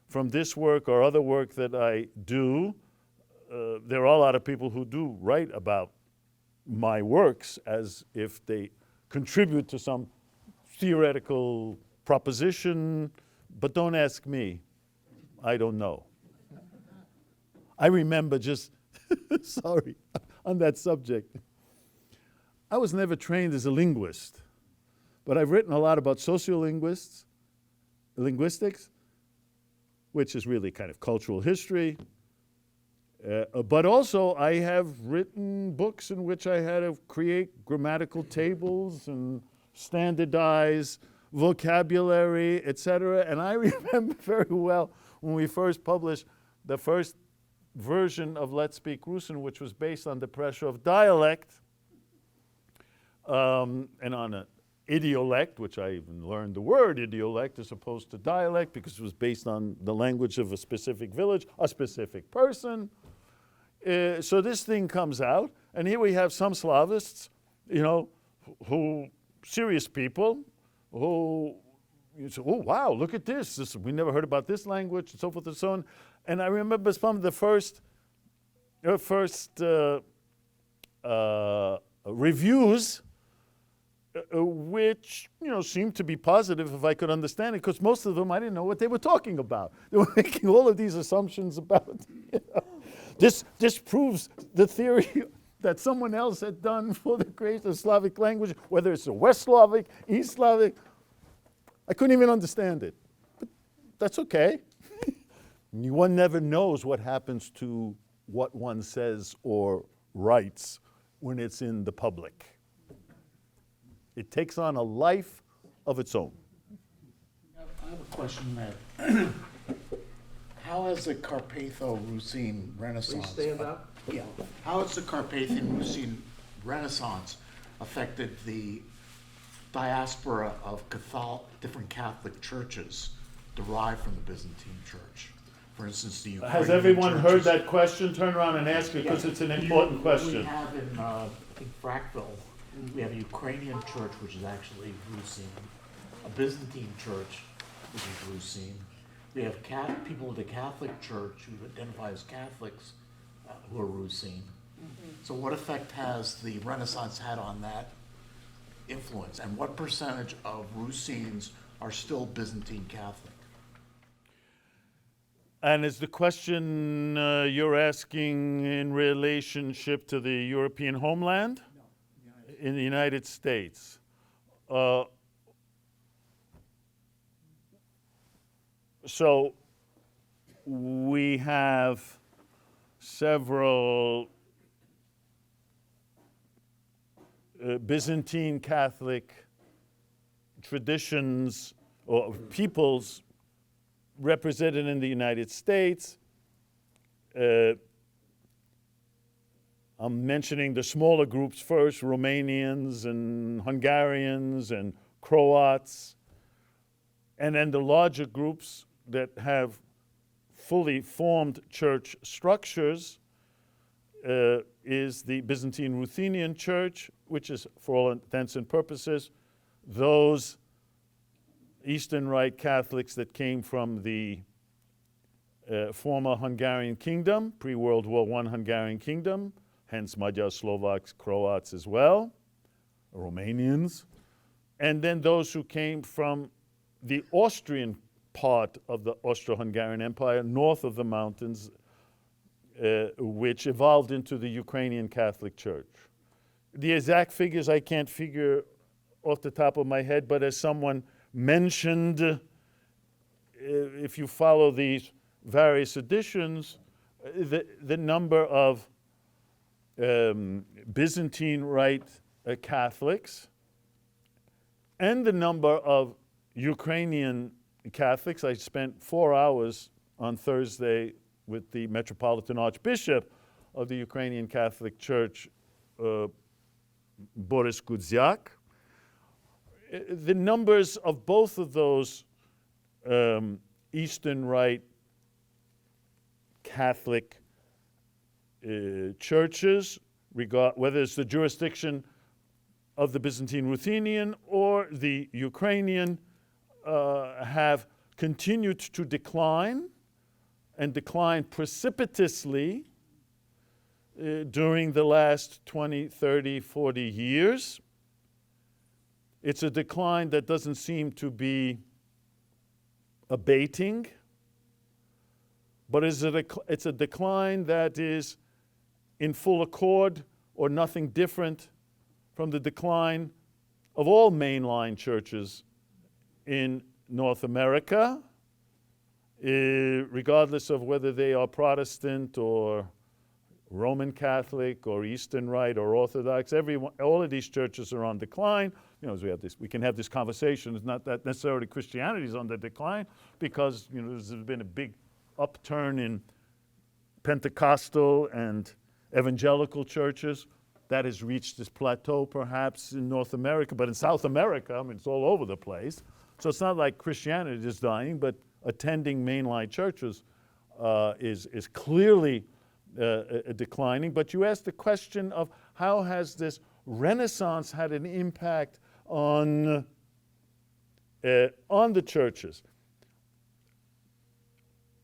Speaker 3: from this work or other work that I do? There are a lot of people who do write about my works as if they contribute to some theoretical proposition, but don't ask me. I don't know. I remember just, sorry, on that subject. I was never trained as a linguist, but I've written a lot about sociolinguistics, which is really kind of cultural history. But also I have written books in which I had to create grammatical tables and standardize vocabulary, etc. And I remember very well when we first published the first version of Let's Speak Rusin, which was based on the pressure of dialect and on an idiolect, which I even learned the word idiolect as opposed to dialect because it was based on the language of a specific village, a specific person. So this thing comes out, and here we have some Slavists, who serious people, who you say, oh wow, look at this. We never heard about this language, and so forth and so on. And I remember some of the first reviews, which seemed to be positive if I could understand it, because most of them I didn't know what they were talking about. They were making all of these assumptions about. This proves the theory that someone else had done for the creation of Slavic language, whether it's a West Slavic, East Slavic. I couldn't even understand it, but that's okay. One never knows what happens to what one says or writes when it's in the public. It takes on a life of its own.
Speaker 11: I have a question there. How has the Carpatho-Rusyn Renaissance?
Speaker 5: Please stand up.
Speaker 11: Yeah. How has the Carpathian-Rusyn Renaissance affected the diaspora of different Catholic churches derived from the Byzantine Church. For instance, the Ukrainian
Speaker 3: Has everyone heard
Speaker 11: churches-
Speaker 3: that question? Turn around and ask it, because it's an important
Speaker 11: We
Speaker 3: question.
Speaker 11: have in Frackville, we have a Ukrainian church, which is actually Rusin, a Byzantine church, which is Rusin. We have people of the Catholic Church who identify as Catholics, who are Rusin. So what effect has the Renaissance had on that influence? And what percentage of Rusins are still Byzantine Catholic?
Speaker 3: And is the question you're asking in relationship to the European homeland? In the United States. So we have several Byzantine Catholic traditions or peoples represented in the United States. I'm mentioning the smaller groups first, Romanians and Hungarians and Croats, and then the larger groups that have fully formed church structures is the Byzantine Ruthenian Church, which is, for all intents and purposes, those Eastern Rite Catholics that came from the former Hungarian kingdom, pre-World War I Hungarian kingdom, hence Magyars, Slovaks, Croats as well, Romanians, and then those who came from the Austrian part of the Austro-Hungarian Empire, north of the mountains, which evolved into the Ukrainian Catholic Church. The exact figures I can't figure off the top of my head, but as someone mentioned, if you follow these various editions, the number of Byzantine Rite Catholics and the number of Ukrainian Catholics. I spent 4 hours on Thursday with the Metropolitan Archbishop of the Ukrainian Catholic Church, Boris Gudziak. The numbers of both of those Eastern Rite Catholic churches, whether it's the jurisdiction of the Byzantine Ruthenian or the Ukrainian, have continued to decline and decline precipitously during the last 20, 30, 40 years. It's a decline that doesn't seem to be abating, but it's a decline that is in full accord or nothing different from the decline of all mainline churches in North America, regardless of whether they are Protestant or Roman Catholic or Eastern Rite or Orthodox. All of these churches are on decline. You know, as we can have this conversation. It's not that necessarily Christianity is on the decline, because there's been a big upturn in Pentecostal and evangelical churches. That has reached this plateau perhaps in North America, but in South America, I mean, it's all over the place. So it's not like Christianity is dying, but attending mainline churches is clearly declining. But you asked the question of how has this Renaissance had an impact on the churches.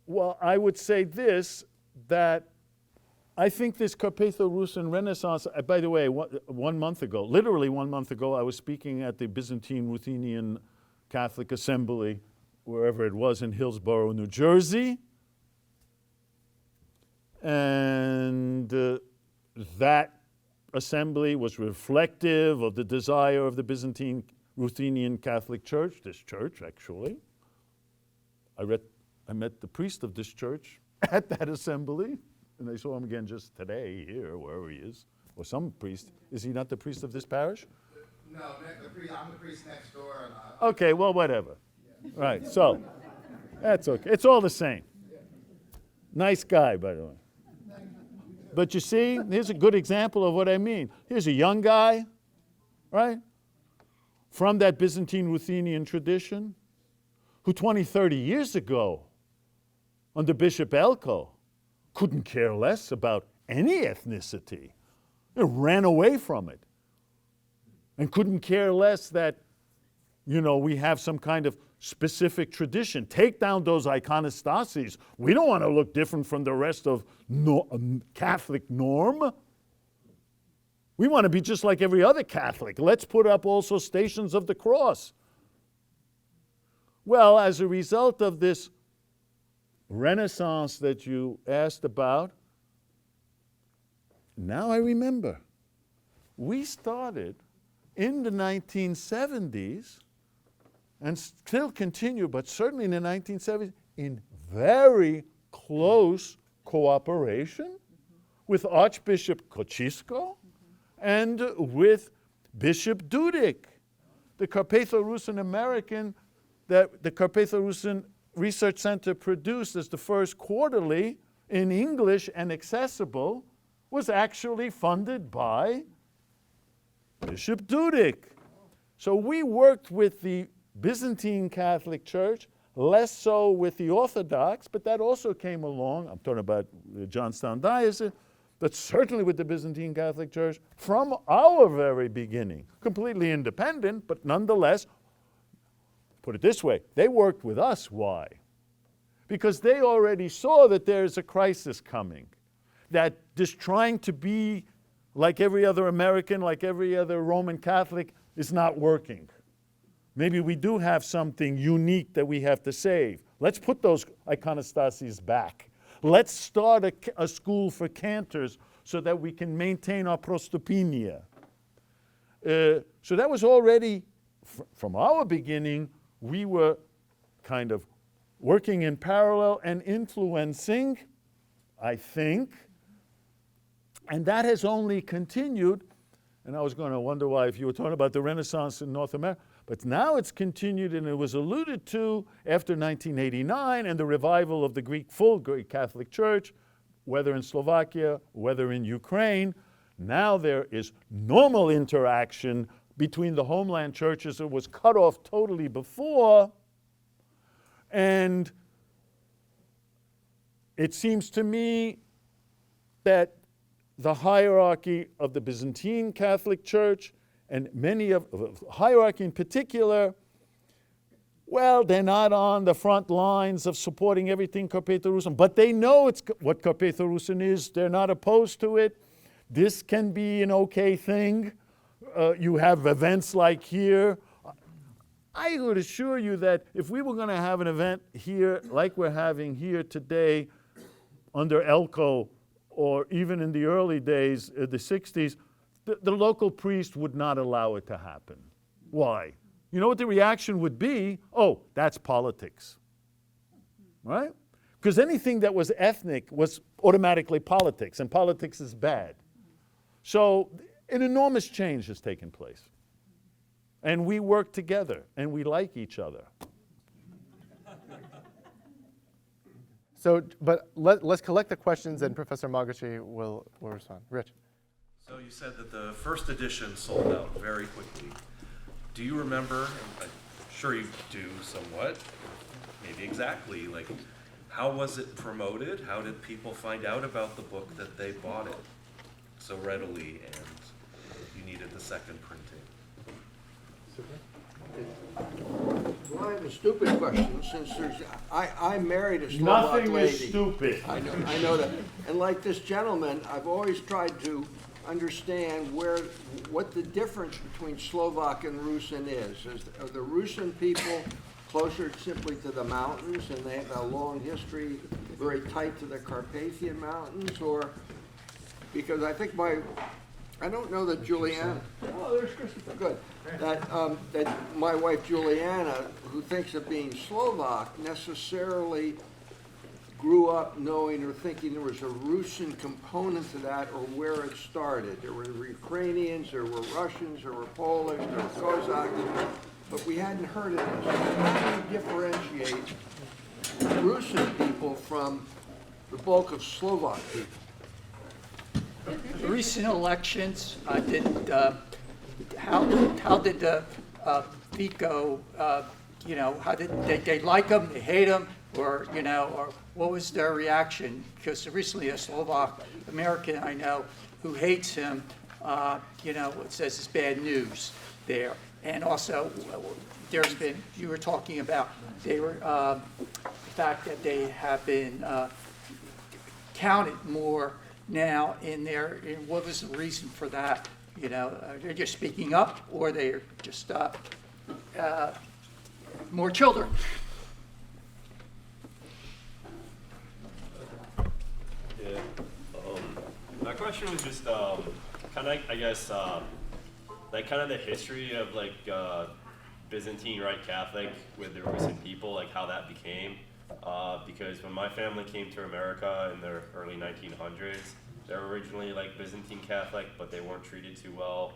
Speaker 3: Well, I would say this, that I think this Carpatho-Rusyn Renaissance, by the way, 1 month ago, literally 1 month ago, I was speaking at the Byzantine Ruthenian Catholic Assembly, wherever it was in Hillsborough, New Jersey. And that assembly was reflective of the desire of the Byzantine Ruthenian Catholic Church, this church actually. I met the priest of this church at that assembly, and I saw him again just today here, wherever he is, or some priest. Is he not the priest of this parish?
Speaker 12: No, I'm the priest next door.
Speaker 3: Okay, well, whatever. Right, so that's okay. It's all the same. Nice guy, by the way. But you see, here's a good example of what I mean. Here's a young guy, right, from that Byzantine Ruthenian tradition, who 20, 30 years ago, under Bishop Elko, couldn't care less about any ethnicity. They ran away from it and couldn't care less that, we have some kind of specific tradition. Take down those iconostases. We don't want to look different from the rest of Catholic norm. We want to be just like every other Catholic. Let's put up also Stations of the Cross. Well, as a result of this Renaissance that you asked about, now I remember. We started in the 1970s and still continue, but certainly in the 1970s, in very close cooperation with Archbishop Kosciuszko and with Bishop Dudek, the Carpatho-Rusyn American that the Carpatho-Rusyn Research Center produced as the first quarterly in English and accessible was actually funded by Bishop Dudek. So we worked with the Byzantine Catholic Church, less so with the Orthodox, but that also came along. I'm talking about the Johnstown Diocese, but certainly with the Byzantine Catholic Church from our very beginning. Completely independent, but nonetheless, put it this way, they worked with us. Why? Because they already saw that there's a crisis coming, that this trying to be like every other American, like every other Roman Catholic is not working. Maybe we do have something unique that we have to save. Let's put those iconostases back. Let's start a school for cantors so that we can maintain our prostopenia. So that was already, from our beginning, we were kind of working in parallel and influencing, I think, and that has only continued. And I was going to wonder why, if you were talking about the Renaissance in North America, but now it's continued, and it was alluded to after 1989 and the revival of the full Greek Catholic Church, whether in Slovakia, whether in Ukraine. Now there is normal interaction between the homeland churches that was cut off totally before. And it seems to me that the hierarchy of the Byzantine Catholic Church, and many of hierarchy in particular, well, they're not on the front lines of supporting everything Carpatho-Rusyn, but they know it's what Carpatho-Rusyn is. They're not opposed to it. This can be an okay thing. You have events like here. I would assure you that if we were going to have an event here like we're having here today under Elko, or even in the early days, the 60s, the local priest would not allow it to happen. Why? You know what the reaction would be? Oh, that's politics, right? Because anything that was ethnic was automatically politics, and politics is bad. So an enormous change has taken place. And we work together, and we like each other.
Speaker 2: So, but let's collect the questions, and Professor Magocsi will respond. Rich.
Speaker 13: So you said that the first edition sold out very quickly. Do you remember, I'm sure you do somewhat, maybe exactly, like how was it promoted? How did people find out about the book that they bought it so readily and you needed the second printing?
Speaker 14: Well, I have a stupid question, since I married a Slovak lady.
Speaker 3: Nothing is stupid.
Speaker 14: I know that. And like this gentleman, I've always tried to understand what the difference between Slovak and Rusin is. Are the Rusin people closer simply to the mountains, and they have a long history very tight to the Carpathian mountains, or because I think I don't know that Juliana. Oh, there's Christopher. Good. That my wife Juliana, who thinks of being Slovak, necessarily grew up knowing or thinking there was a Rusin component to that, or where it started. There were Ukrainians, there were Russians, there were Polish, there were Cossacks, but we hadn't heard of this. How do you differentiate Rusin people from the bulk of Slovak people?
Speaker 15: The recent elections, how did Fico how did they like him, they hate him, or or what was their reaction? Because recently a Slovak American I know who hates him, it says it's bad news there. And also, there's been, you were talking about, the fact that they have been counted more now in what was the reason for that? They're just speaking up, or they're just more children.
Speaker 16: Yeah. My question was just kind of, I guess, like kind of the history of like Byzantine Rite Catholic with the Rusin people, like how that became. Because when my family came to America in the early 1900s, they were originally like Byzantine Catholic, but they weren't treated too well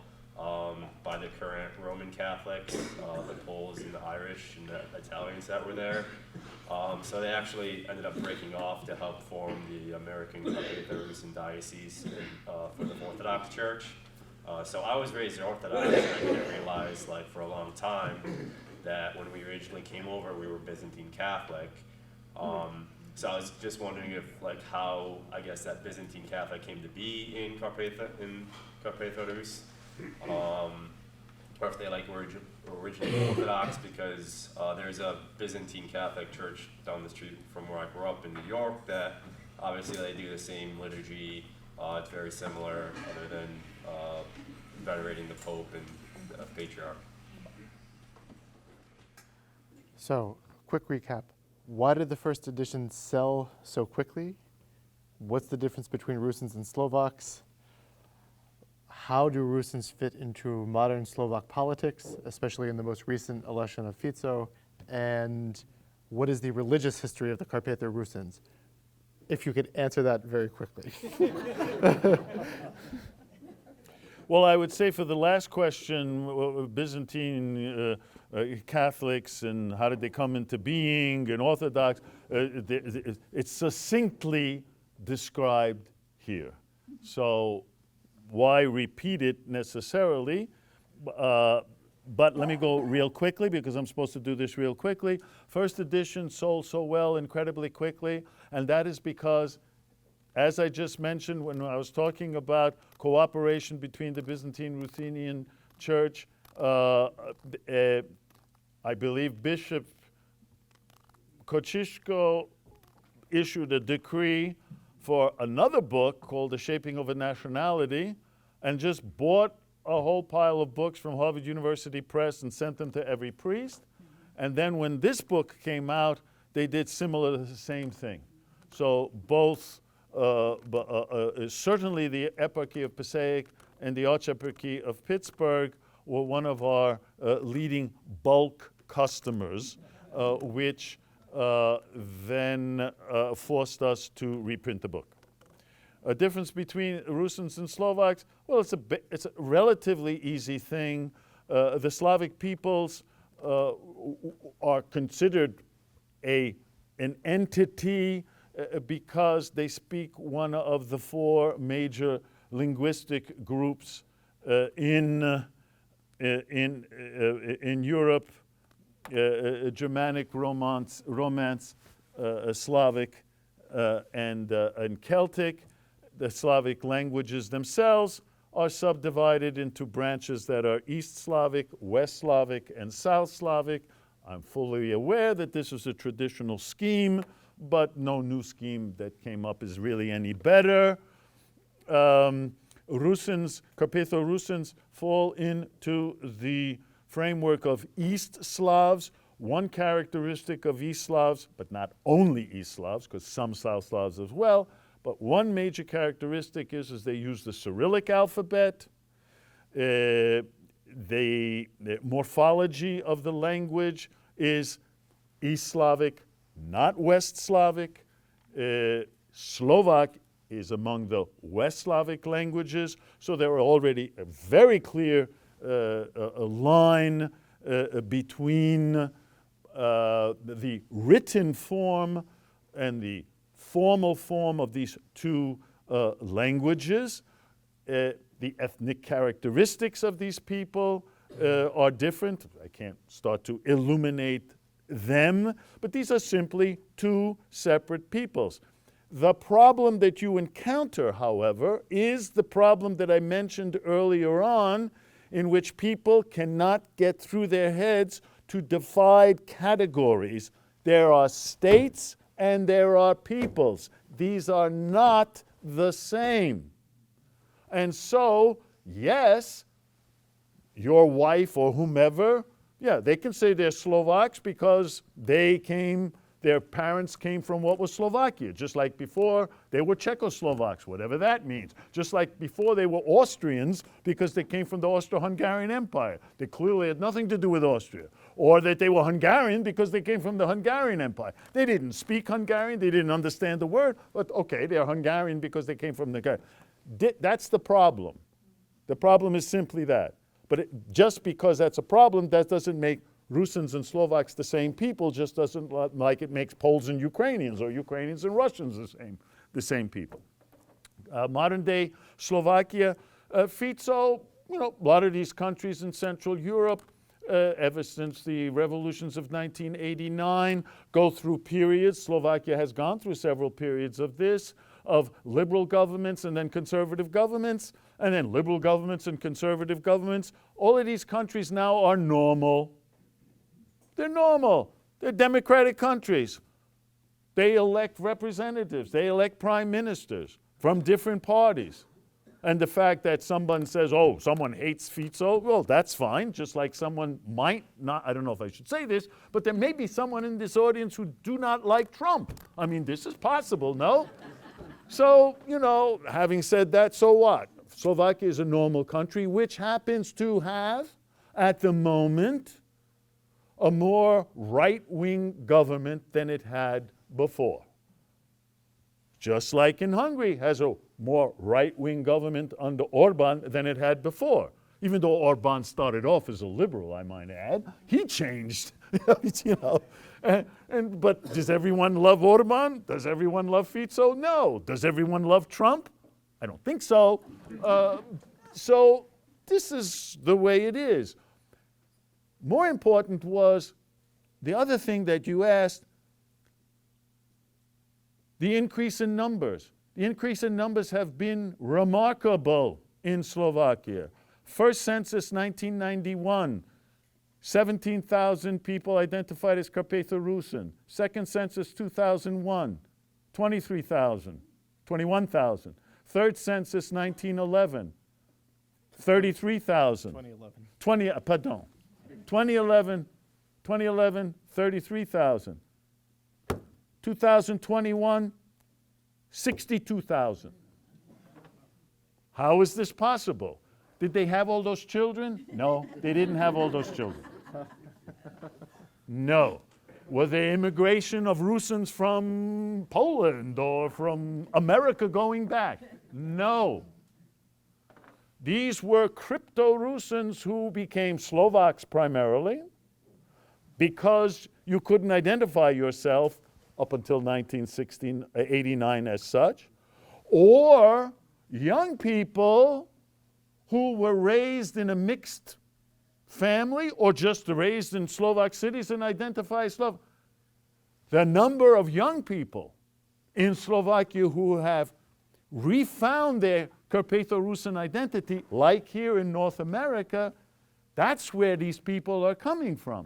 Speaker 16: by the current Roman Catholics, the Poles and the Irish and the Italians that were there. So they actually ended up breaking off to help form the American Carpatho-Rusyn diocese for the Orthodox Church. So I was raised in Orthodox, and I didn't realize, like, for a long time that when we originally came over, we were Byzantine Catholic. So I was just wondering if, like, how, I guess, that Byzantine Catholic came to be in Carpatho-Rus, or if they, like, were originally Orthodox, because there's a Byzantine Catholic church down the street from where I grew up in New York that obviously they do the same liturgy. It's very similar, other than venerating the Pope and the Patriarch.
Speaker 2: So, quick recap. Why did the first edition sell so quickly? What's the difference between Rusins and Slovaks? How do Rusins fit into modern Slovak politics, especially in the most recent election of Fico? And what is the religious history of the Carpatho-Rusyns? If you could answer that very quickly.
Speaker 3: Well, I would say for the last question, Byzantine Catholics and how did they come into being, and Orthodox, it's succinctly described here. So why repeat it necessarily? But let me go real quickly, because I'm supposed to do this real quickly. First edition sold so well incredibly quickly, and that is because, as I just mentioned when I was talking about cooperation between the Byzantine Ruthenian Church, I believe Bishop Kosciuszko issued a decree for another book called The Shaping of a Nationality, and just bought a whole pile of books from Harvard University Press and sent them to every priest. And then when this book came out, they did similar the same thing. So both, certainly the Eparchy of Passaic and the Archeparchy of Pittsburgh were one of our leading bulk customers, which then forced us to reprint the book. A difference between Rusins and Slovaks, well, it's a relatively easy thing. The Slavic peoples are considered an entity because they speak one of the four major linguistic groups in Europe: Germanic, Romance, Slavic, and Celtic. The Slavic languages themselves are subdivided into branches that are East Slavic, West Slavic, and South Slavic. I'm fully aware that this is a traditional scheme, but no new scheme that came up is really any better. Rusins, Carpatho-Rusyns fall into the framework of East Slavs. One characteristic of East Slavs, but not only East Slavs, because some South Slavs as well, but one major characteristic is they use the Cyrillic alphabet. The morphology of the language is East Slavic, not West Slavic. Slovak is among the West Slavic languages, so there are already a very clear a line between the written form and the formal form of these two languages. The ethnic characteristics of these people are different. I can't start to illuminate them, but these are simply two separate peoples. The problem that you encounter, however, is the problem that I mentioned earlier on, in which people cannot get through their heads to divide categories. There are states and there are peoples. These are not the same. And so, yes, your wife or whomever, yeah, they can say they're Slovaks because their parents came from what was Slovakia, just like before they were Czechoslovaks, whatever that means. Just like before they were Austrians because they came from the Austro-Hungarian Empire. They clearly had nothing to do with Austria. Or that they were Hungarian because they came from the Hungarian Empire. They didn't speak Hungarian, they didn't understand the word, but okay, they're Hungarian because they came from the... That's the problem. The problem is simply that. But just because that's a problem, that doesn't make Rusins and Slovaks the same people, just doesn't like it makes Poles and Ukrainians or Ukrainians and Russians the same people. Modern day Slovakia, Fico, a lot of these countries in Central Europe, ever since the revolutions of 1989, go through periods. Slovakia has gone through several periods of this, of liberal governments and then conservative governments, and then liberal governments and conservative governments. All of these countries now are normal. They're normal. They're democratic countries. They elect representatives. They elect prime ministers from different parties. And the fact that someone says, oh, someone hates Fico, well, that's fine. Just like someone might not, I don't know if I should say this, but there may be someone in this audience who do not like Trump. I mean, this is possible, no? So, having said that, so what? Slovakia is a normal country which happens to have, at the moment, a more right-wing government than it had before. Just like in Hungary has a more right-wing government under Orban than it had before. Even though Orban started off as a liberal, I might add, he changed, But does everyone love Orban? Does everyone love Fico? No. Does everyone love Trump? I don't think so. So this is the way it is. More important was the other thing that you asked, the increase in numbers. The increase in numbers have been remarkable in Slovakia. First census, 1991, 17,000 people identified as Carpatho-Rusyn. Second census, 2001, 23,000, 21,000. Third census, 1911, 33,000. 2011, 33,000. 2021, 62,000. How is this possible? Did they have all those children? No, they didn't have all those children. No. Was there immigration of Rusins from Poland or from America going back? No. These were crypto-Rusins who became Slovaks primarily because you couldn't identify yourself up until 1989 as such, or young people who were raised in a mixed family or just raised in Slovak cities and identify as Slovak. The number of young people in Slovakia who have refound their Carpatho-Rusyn identity, like here in North America, that's where these people are coming from.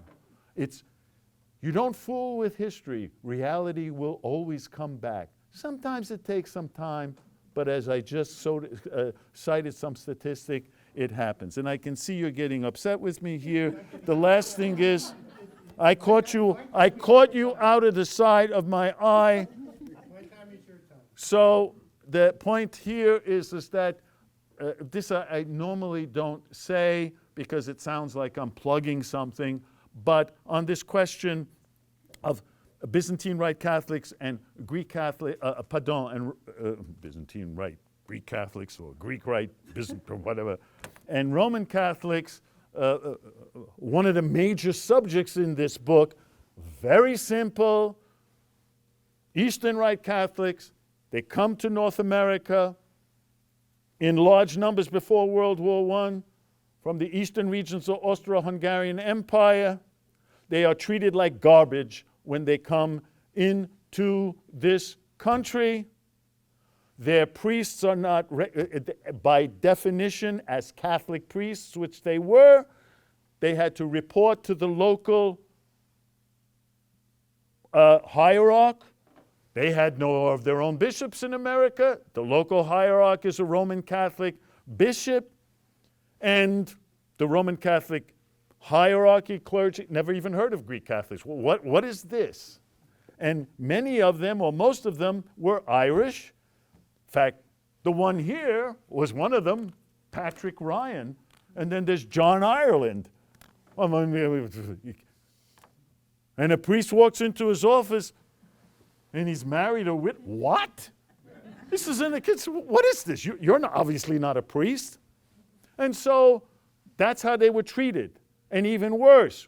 Speaker 3: You don't fool with history. Reality will always come back. Sometimes it takes some time, but as I just cited some statistic, it happens. And I can see you're getting upset with me here. The last thing is, I caught you out of the side of my eye. So the point here is that this I normally don't say because it sounds like I'm plugging something, but on this question of Byzantine Rite Catholics and Greek Catholic, Byzantine Rite Greek Catholics or Greek Rite, or whatever, and Roman Catholics, one of the major subjects in this book, very simple. Eastern Rite Catholics, they come to North America in large numbers before World War I from the eastern regions of Austro-Hungarian Empire. They are treated like garbage when they come into this country. Their priests are not, by definition, as Catholic priests, which they were, they had to report to the local hierarch. They had no of their own bishops in America. The local hierarch is a Roman Catholic bishop, and the Roman Catholic hierarchy, clergy, never even heard of Greek Catholics. Well, what is this? And many of them, or most of them, were Irish. In fact, the one here was one of them, Patrick Ryan, and then there's John Ireland. And a priest walks into his office, and he's married or with what? This is in the kids. What is this? You're not, obviously not a priest. And so that's how they were treated. And even worse,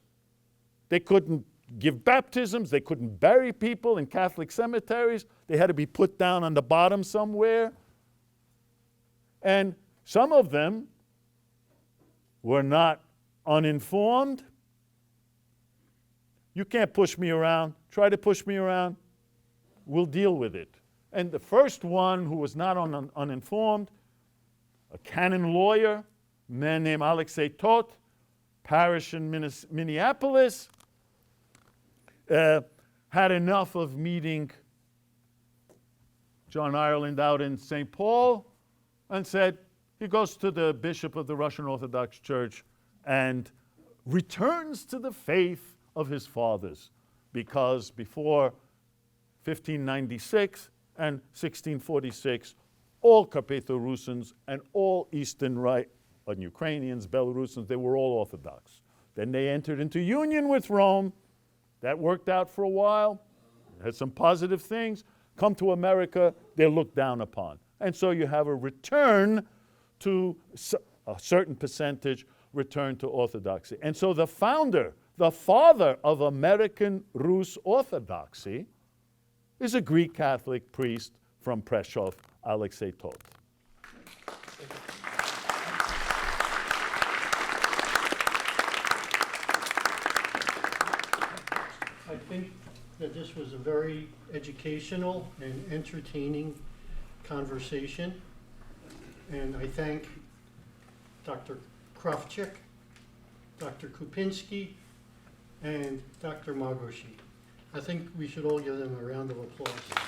Speaker 3: they couldn't give baptisms, they couldn't bury people in Catholic cemeteries, they had to be put down on the bottom somewhere. And some of them were not uninformed. You can't push me around, try to push me around, we'll deal with it. And the first one who was not uninformed, a canon lawyer, a man named Alexei Todt, parish in Minneapolis, had enough of meeting John Ireland out in St. Paul and said, he goes to the bishop of the Russian Orthodox Church and returns to the faith of his fathers, because before 1596 and 1646, all Carpatho-Rusyns and all Eastern Rite, and Ukrainians, Belarusians, they were all Orthodox. Then they entered into union with Rome. That worked out for a while, had some positive things. Come to America, they're looked down upon. And so you have a return to a certain percentage, return to Orthodoxy. And so the founder, the father of American Rus Orthodoxy, is a Greek Catholic priest from Prešov, Alexei Todt.
Speaker 1: I think that this was a very educational and entertaining conversation. And I thank Dr. Krafcik, Dr. Kupensky, and Dr. Magocsi. I think we should all give them a round of applause.